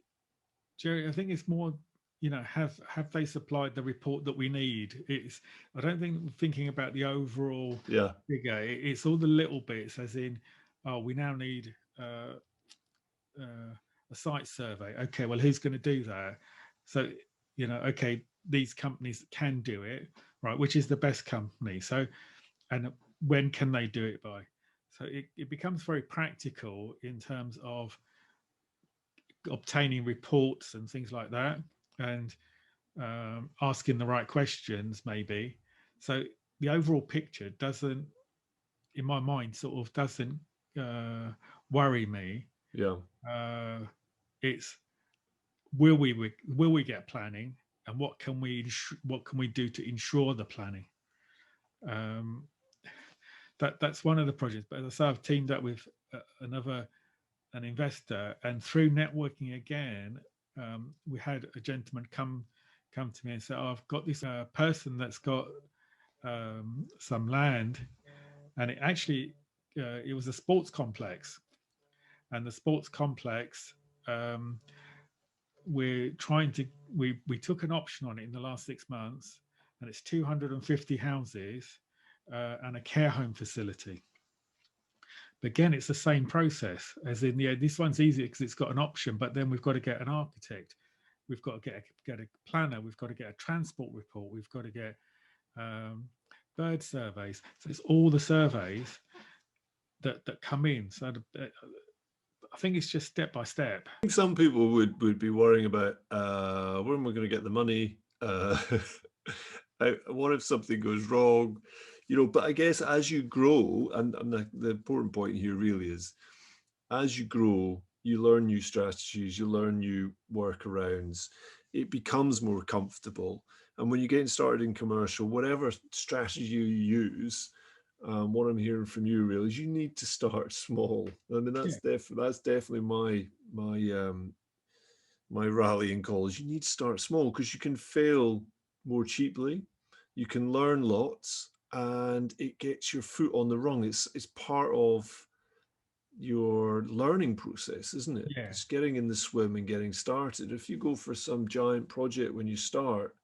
Jerry, I think it's more, you know, have they supplied the report that we need? I don't think thinking about the overall figure. It's all the little bits, as in, oh, we now need a site survey. Okay, well, who's going to do that? So, you know, okay, these companies can do it, right? Which is the best company? So, and when can they do it by? So it becomes very practical in terms of obtaining reports and things like that, and asking the right questions, maybe. So the overall picture doesn't, in my mind, sort of doesn't worry me. Yeah. It's will we get planning, and what can we do to ensure the planning? Um, that's one of the projects. But as I say, I've teamed up with an investor, and through networking again, we had a gentleman come to me and say, oh, I've got this person that's got some land, and it was a sports complex, and the sports complex, we're trying to we took an option on it in the last 6 months, and it's 250 houses and a care home facility. But again, it's the same process as in, this one's easier because it's got an option, but then we've got to get an architect, we've got to get a planner, we've got to get a transport report, we've got to get bird surveys. So it's all the surveys that come in. So I think it's just step by step. I think some people would be worrying about when am I going to get the money? What if something goes wrong? But I guess as you grow, and the important point here really is, as you grow, you learn new strategies, you learn new workarounds, it becomes more comfortable. And when you're getting started in commercial, whatever strategy you use, what I'm hearing from you really is you need to start small. I mean, that's definitely my rallying call is you need to start small, because you can fail more cheaply, you can learn lots, and it gets your foot on the rung. It's part of your learning process, isn't it? Yeah. It's getting in the swim and getting started. If you go for some giant project when you start,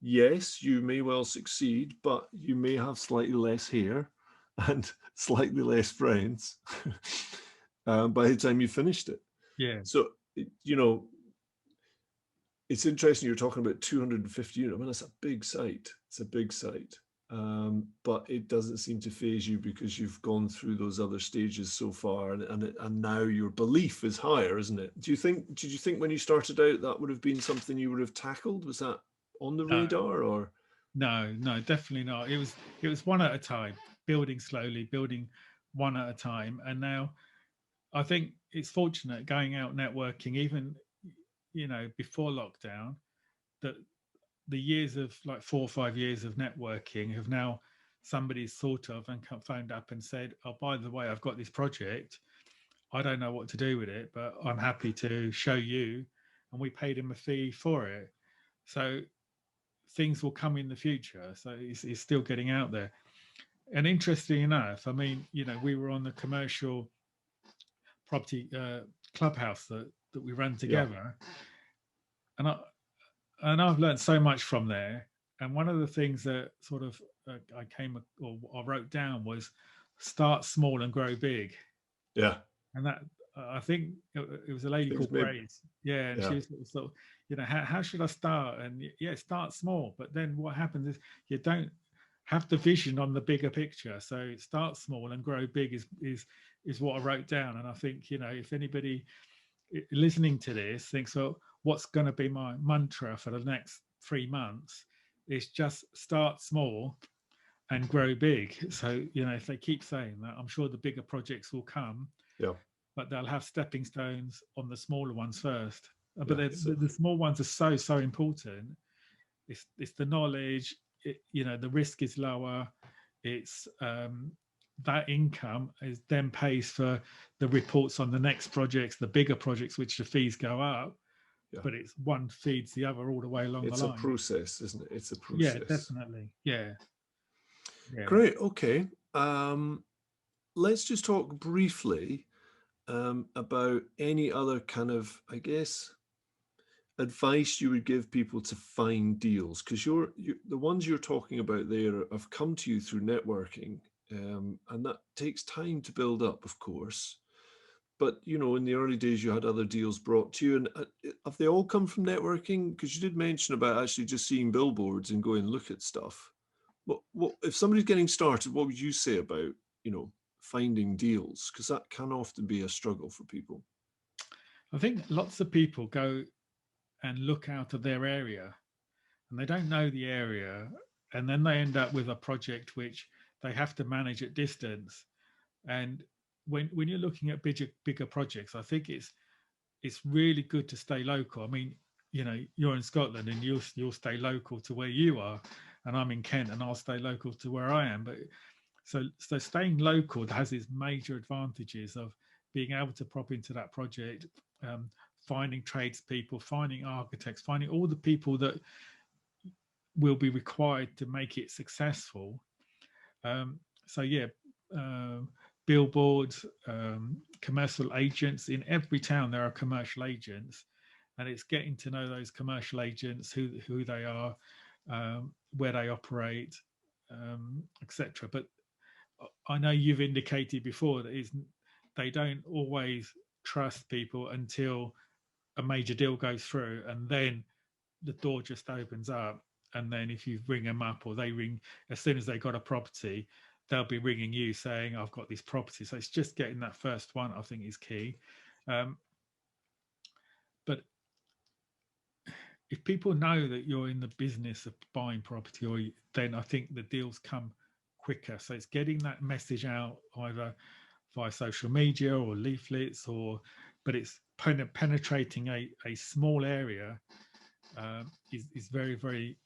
yes, you may well succeed, but you may have slightly less hair and slightly less friends by the time you finished it. Yeah. So, it's interesting you're talking about 250 units. I mean, that's a big site. It's a big site. But it doesn't seem to faze you because you've gone through those other stages so far, and now your belief is higher, isn't it? Did you think when you started out that would have been something you would have tackled? Was that on the radar, or? No, definitely not. It was one at a time, building slowly, building one at a time. And now I think it's fortunate going out networking, even, before lockdown, that the years of like 4 or 5 years of networking have now somebody's thought of and phoned up and said, oh, by the way, I've got this project. I don't know what to do with it, but I'm happy to show you. And we paid him a fee for it. So things will come in the future. So it's still getting out there. And interesting enough, I mean, we were on the commercial property clubhouse that we ran together. Yeah. And I've learned so much from there. And one of the things that sort of I wrote down was start small and grow big. Yeah. And that I think it was a lady called Grace. Yeah, and she was sort of, how should I start? And start small. But then what happens is you don't have the vision on the bigger picture. So start small and grow big is what I wrote down. And I think, if anybody listening to this thinks, well, what's going to be my mantra for the next 3 months, is just start small and grow big. So, if they keep saying that, I'm sure the bigger projects will come. Yeah. But they'll have stepping stones on the smaller ones first. But the small ones are so important. It's the knowledge. The risk is lower. It's that income is then pays for the reports on the next projects, the bigger projects, which the fees go up. Yeah. But it's one feeds the other all the way along the line. It's a process, isn't it? It's a process. Yeah, definitely. Yeah. Great. Okay. Let's just talk briefly about any other kind of, I guess, advice you would give people to find deals, because the ones you're talking about there have come to you through networking, and that takes time to build up, of course. But in the early days, you had other deals brought to you, and have they all come from networking? Because you did mention about actually just seeing billboards and going look at stuff. What if somebody's getting started? What would you say about, finding deals? Because that can often be a struggle for people. I think lots of people go and look out of their area and they don't know the area, and then they end up with a project which they have to manage at distance. And when you're looking at bigger projects, I think it's really good to stay local. I mean, you're in Scotland and you'll stay local to where you are, and I'm in Kent and I'll stay local to where I am. But so staying local has its major advantages of being able to prop into that project, finding tradespeople, finding architects, finding all the people that will be required to make it successful. So yeah, billboards, commercial agents. In every town there are commercial agents, and it's getting to know those commercial agents, who they are, where they operate, etc. But I know you've indicated before that they don't always trust people until a major deal goes through, and then the door just opens up. And then if you ring them up, or they ring, as soon as they got a property, they'll be ringing you saying, I've got this property. So it's just getting that first one, I think, is key. But if people know that you're in the business of buying property, then I think the deals come quicker. So it's getting that message out either via social media or leaflets, but it's penetrating a small area is very, very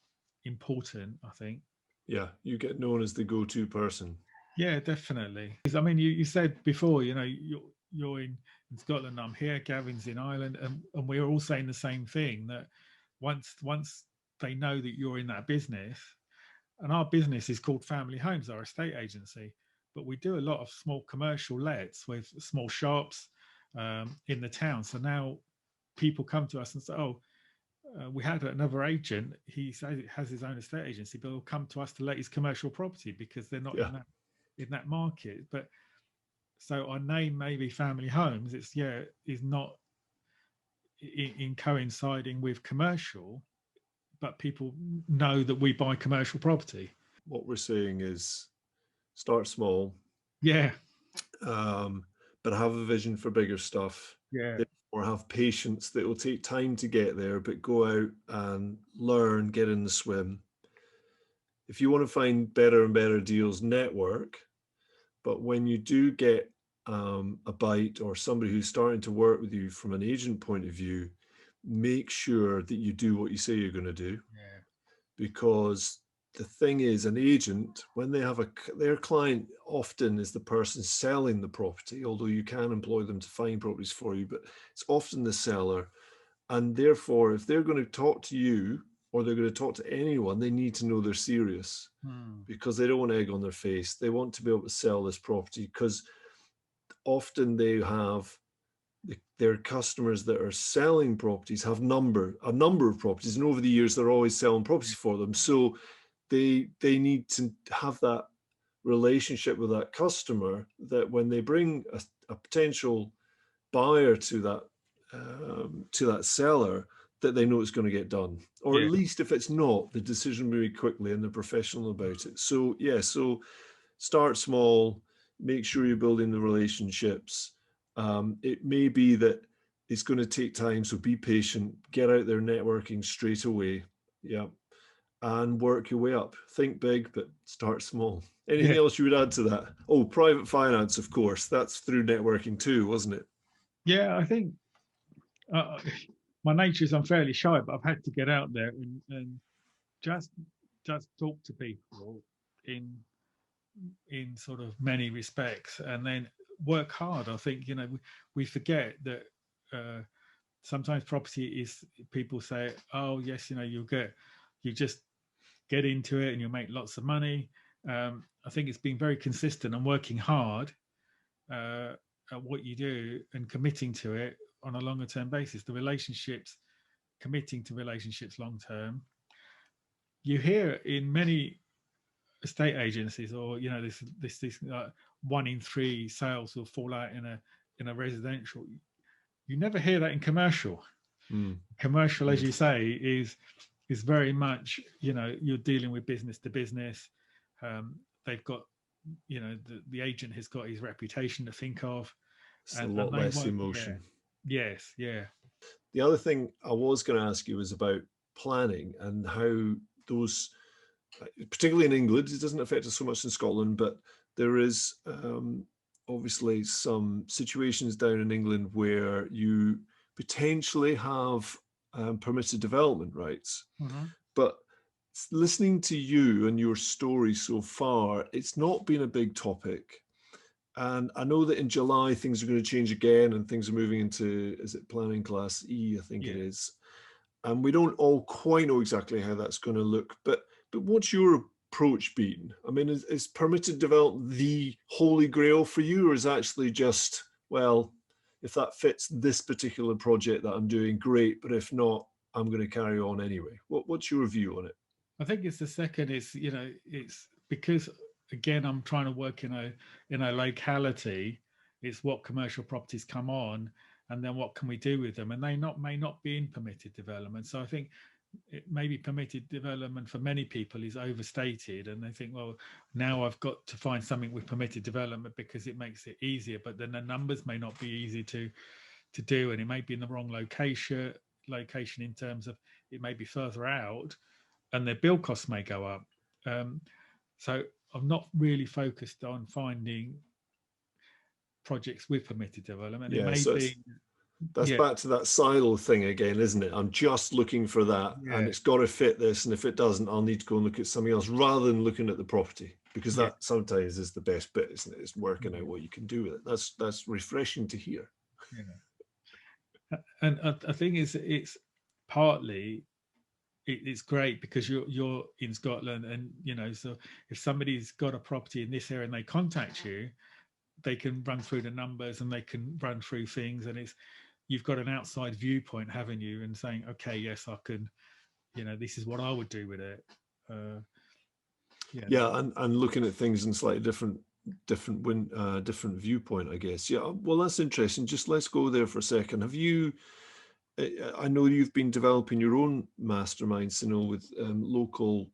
important, I think. Yeah, you get known as the go-to person. Yeah, definitely. I mean, you said before, you're in Scotland, I'm here, Gavin's in Ireland, and we're all saying the same thing, that once they know that you're in that business, and our business is called Family Homes, our estate agency, but we do a lot of small commercial lets with small shops in the town. So now people come to us and say, oh, we had another agent, he says it has his own estate agency, but he'll come to us to let his commercial property because they're not in that market. But so our name may be Family Homes, is not in coinciding with commercial, but people know that we buy commercial property. What we're saying is start small, Yeah, but have a vision for bigger stuff. yeah, Or have patience. That will take time to get there, but go out and learn, get in the swim. If you want to find better and better deals, network. But when you do get a bite, or somebody who's starting to work with you from an agent point of view, make sure that you do what you say you're going to do. yeah. Because the thing is, an agent, when they have their client often is the person selling the property, although you can employ them to find properties for you, but it's often the seller. And therefore, if they're going to talk to you, or they're going to talk to anyone, they need to know they're serious, because they don't want egg on their face. They want to be able to sell this property, because often they have their customers that are selling properties have a number of properties, and over the years they're always selling properties for them. So they need to have that relationship with that customer, that when they bring a potential buyer to that seller, that they know it's going to get done, or at least if it's not, the decision will be quickly and they're professional about it. So so start small, make sure you're building the relationships. It may be that it's going to take time, so be patient, get out there networking straight away. Yeah. And work your way up. Think big, but start small. Anything else you would add to that? Oh, private finance, of course. That's through networking too, wasn't it? Yeah, I think my nature is I'm fairly shy, but I've had to get out there and just talk to people in sort of many respects, and then work hard. I think we forget that sometimes property is, people say, oh yes, you just get into it and you'll make lots of money. I think it's being very consistent and working hard at what you do and committing to it on a longer term basis. The relationships, committing to relationships long term. You hear in many estate agencies, or this 1 in 3 sales will fall out in a residential. You never hear that in commercial. Commercial, as you say, is very much, you're dealing with business to business. They've got, the agent has got his reputation to think of, It's a and lot they less won't. Yeah. emotion. Yes. Yeah. The other thing I was going to ask you was about planning and how those, particularly in England, it doesn't affect us so much in Scotland, but there is obviously some situations down in England where you potentially have permitted development rights. Mm-hmm. But listening to you and your story so far, it's not been a big topic. And I know that in July things are going to change again and things are moving into, is it planning class E, I think it Yeah. is. And we don't all quite know exactly how that's going to look. But what's your approach been? I mean, is permitted development the holy grail for you, or is actually just, well, if that fits this particular project that I'm doing, great. But if not, I'm going to carry on anyway. What's your view on it? I think it's the second is, it's because, again, I'm trying to work in a locality. It's what commercial properties come on, and then what can we do with them? And they may not be in permitted development. So I think it maybe permitted development for many people is overstated, and they think, well, now I've got to find something with permitted development because it makes it easier. But then the numbers may not be easy to do, and it may be in the wrong location in terms of it may be further out, and their bill costs may go up. So I'm not really focused on finding projects with permitted development. It Yeah, may so be, that's yeah, back to that silo thing again, isn't it? I'm just looking for that, and yeah, it's got to fit this. And if it doesn't, I'll need to go and look at something else rather than looking at the property, because yeah, that sometimes is the best bit, isn't it? It's working yeah, out what you can do with it. That's refreshing to hear. yeah. And I think it's partly it's great because you're in Scotland, and so if somebody's got a property in this area and they contact you, they can run through the numbers and they can run through things, and you've got an outside viewpoint, haven't you, and saying, okay, yes, I can, this is what I would do with it. Yeah, and looking at things in slightly different viewpoint, I guess. Yeah, well, that's interesting. Just let's go there for a second. Have you? I know you've been developing your own mastermind, Sunil, with local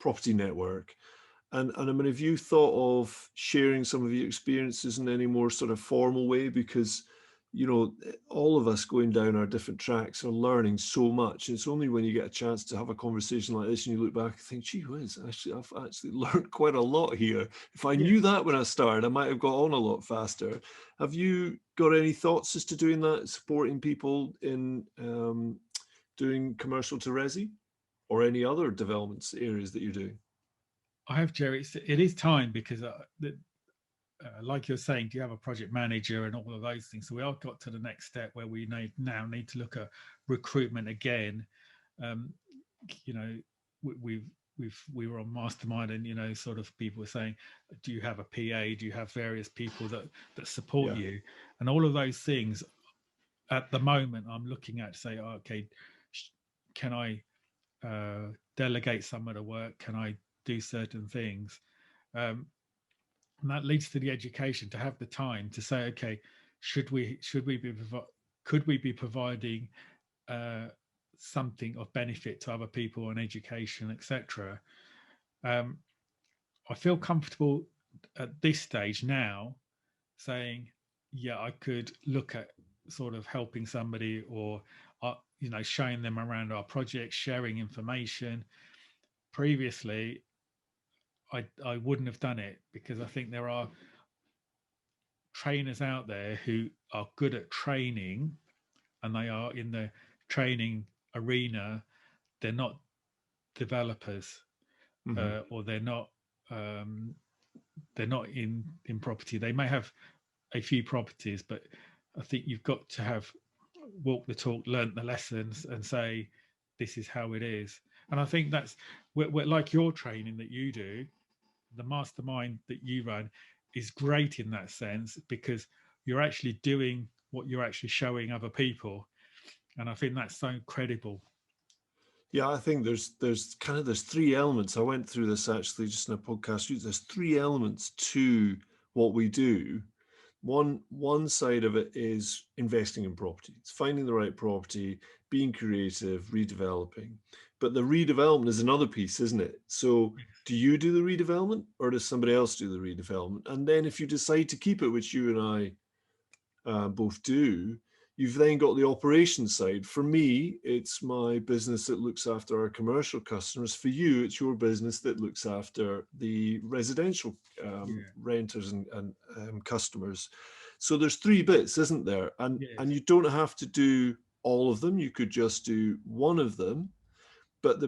property network. And I mean, have you thought of sharing some of your experiences in any more sort of formal way? Because, all of us going down our different tracks are learning so much. It's only when you get a chance to have a conversation like this and you look back and think, gee whiz, actually, I've actually learned quite a lot here. If I Yeah. knew that when I started, I might have got on a lot faster. Have you got any thoughts as to doing that, supporting people in doing commercial to resi or any other developments areas that you're doing? I have, Jerry. It is time because, like you're saying, do you have a project manager and all of those things? So we are got to the next step where we now need to look at recruitment again. We were on mastermind, and sort of people were saying, do you have a PA? Do you have various people that support you? And all of those things. At the moment, I'm looking at to say, okay, can I delegate some of the work? Can I do certain things? And that leads to the education to have the time to say, okay, could we be providing something of benefit to other people on education, etc. I feel comfortable at this stage now saying, yeah, I could look at sort of helping somebody, or showing them around our project, sharing information. Previously, I wouldn't have done it because I think there are trainers out there who are good at training, and they are in the training arena. They're not developers, or they're not in property. They may have a few properties, but I think you've got to have walk the talk, learnt the lessons, and say this is how it is. And I think that's we're like your training that you do, the mastermind that you run is great in that sense, because you're actually doing what you're actually showing other people, and I think that's so credible. Yeah, I think there's three elements. I went through this actually just in a podcast. There's three elements to what we do One side of it is investing in property. It's finding the right property, being creative, redeveloping. But the redevelopment is another piece, isn't it? So do you do the redevelopment, or does somebody else do the redevelopment? And then if you decide to keep it, which you and I both do, you've then got the operations side. For me, it's my business that looks after our commercial customers. For you, it's your business that looks after the residential renters and customers. So there's three bits, isn't there? And you don't have to do all of them. You could just do one of them. But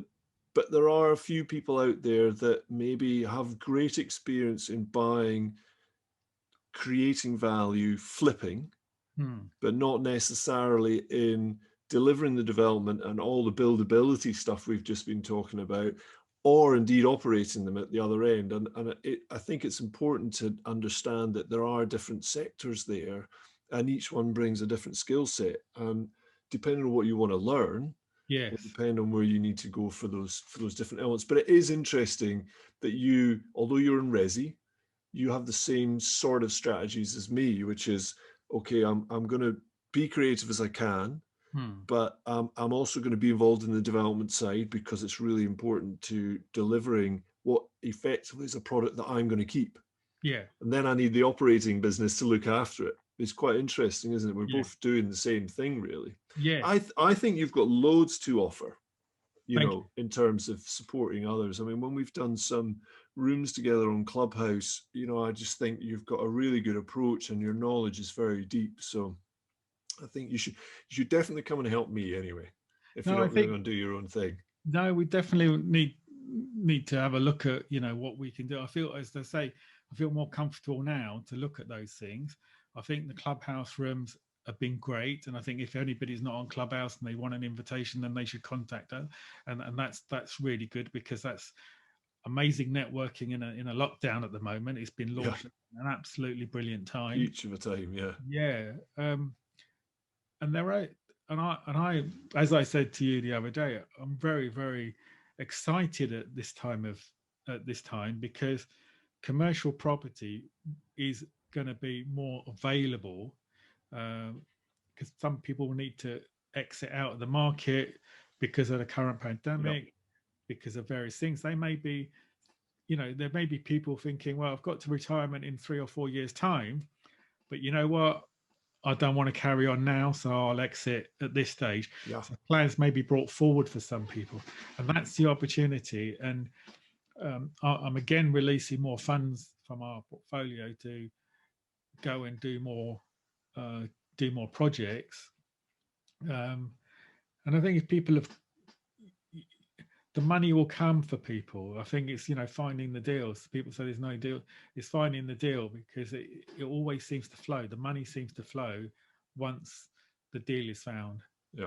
there are a few people out there that maybe have great experience in buying, creating value, flipping, but not necessarily in delivering the development and all the buildability stuff we've just been talking about, or indeed operating them at the other end. And I think it's important to understand that there are different sectors there, and each one brings a different skill set. And depending on what you want to learn, will depend on where you need to go for those different elements. But it is interesting that you, although you're in resi, you have the same sort of strategies as me, which is, okay, I'm going to be creative as I can, but I'm also going to be involved in the development side because it's really important to delivering what effectively is a product that I'm going to keep. Yeah. And then I need the operating business to look after it. It's quite interesting, isn't it? We're both doing the same thing, really. Yeah. I think you've got loads to offer, in terms of supporting others. I mean, when we've done some rooms together on Clubhouse, I just think you've got a really good approach and your knowledge is very deep. So I think you should definitely come and help me anyway, if you're not really going to do your own thing. No, we definitely need to have a look at, what we can do. I feel, as they say, I feel more comfortable now to look at those things. I think the Clubhouse rooms have been great, and I think if anybody's not on Clubhouse and they want an invitation, then they should contact us, and that's really good, because that's amazing networking in a lockdown at the moment. It's been launched at an absolutely brilliant time. Each of a time, and they're right. And I, as I said to you the other day, I'm very, very excited at this time because commercial property is going to be more available, because some people need to exit out of the market because of the current pandemic, because of various things. They may be, there may be people thinking, well, I've got to retirement in 3 or 4 years' time, but you know what? I don't want to carry on now, so I'll exit at this stage. So plans may be brought forward for some people, and that's the opportunity. And I'm again releasing more funds from our portfolio to go and do more projects. And I think if people have, the money will come for people. I think it's, finding the deals. People say there's no deal. It's finding the deal, because it always seems to flow. The money seems to flow once the deal is found. Yeah.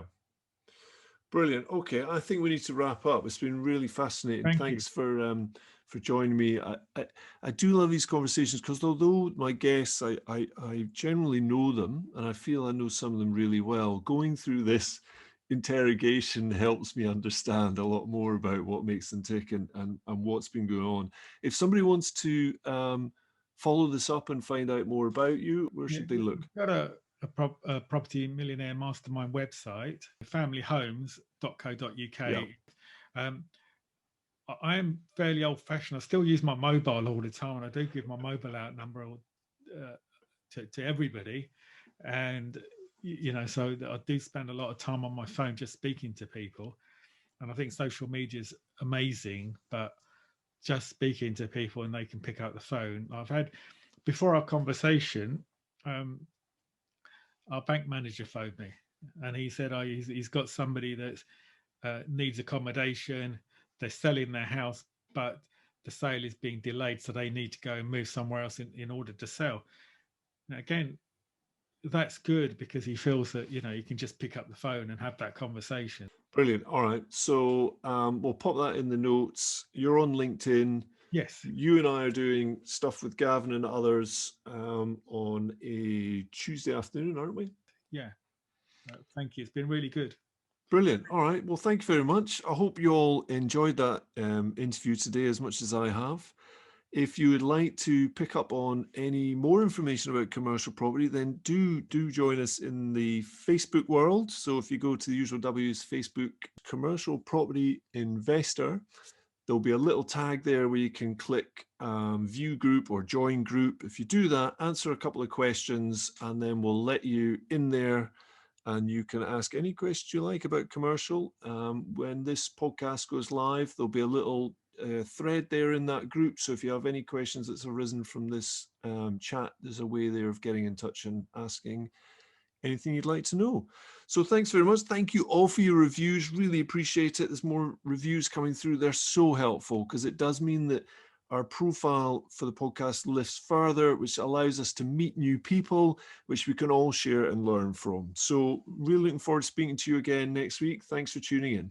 Brilliant. Okay, I think we need to wrap up. It's been really fascinating. Thanks for joining me. I do love these conversations, because although my guests, I generally know them, and I feel I know some of them really well, going through this interrogation helps me understand a lot more about what makes them tick and what's been going on. If somebody wants to follow this up and find out more about you, where should they look? We've got a property millionaire mastermind website, familyhomes.co.uk. I am fairly old fashioned. I still use my mobile all the time, and I do give my mobile out number to everybody. And so I do spend a lot of time on my phone just speaking to people. And I think social media is amazing, but just speaking to people and they can pick up the phone. I've had, before our conversation, our bank manager phoned me, and he said, he's got somebody that needs accommodation. They're selling their house, but the sale is being delayed, so they need to go and move somewhere else in order to sell. Now, again, that's good, because he feels that, you can just pick up the phone and have that conversation. Brilliant. All right. So we'll pop that in the notes. You're on LinkedIn. Yes. You and I are doing stuff with Gavin and others on a Tuesday afternoon, aren't we? Yeah. Thank you. It's been really good. Brilliant. All right. Well, thank you very much. I hope you all enjoyed that interview today as much as I have. If you would like to pick up on any more information about commercial property, then do join us in the Facebook world. So if you go to the usual W's Facebook Commercial Property Investor, there'll be a little tag there where you can click view group or join group. If you do that, answer a couple of questions, and then we'll let you in there and you can ask any question you like about commercial. When this podcast goes live, there'll be a little thread there in that group. So if you have any questions that's arisen from this chat, there's a way there of getting in touch and asking anything you'd like to know. So thanks very much. Thank you all for your reviews. Really appreciate it. There's more reviews coming through. They're so helpful because it does mean that our profile for the podcast lifts further, which allows us to meet new people, which we can all share and learn from. So really looking forward to speaking to you again next week. Thanks for tuning in.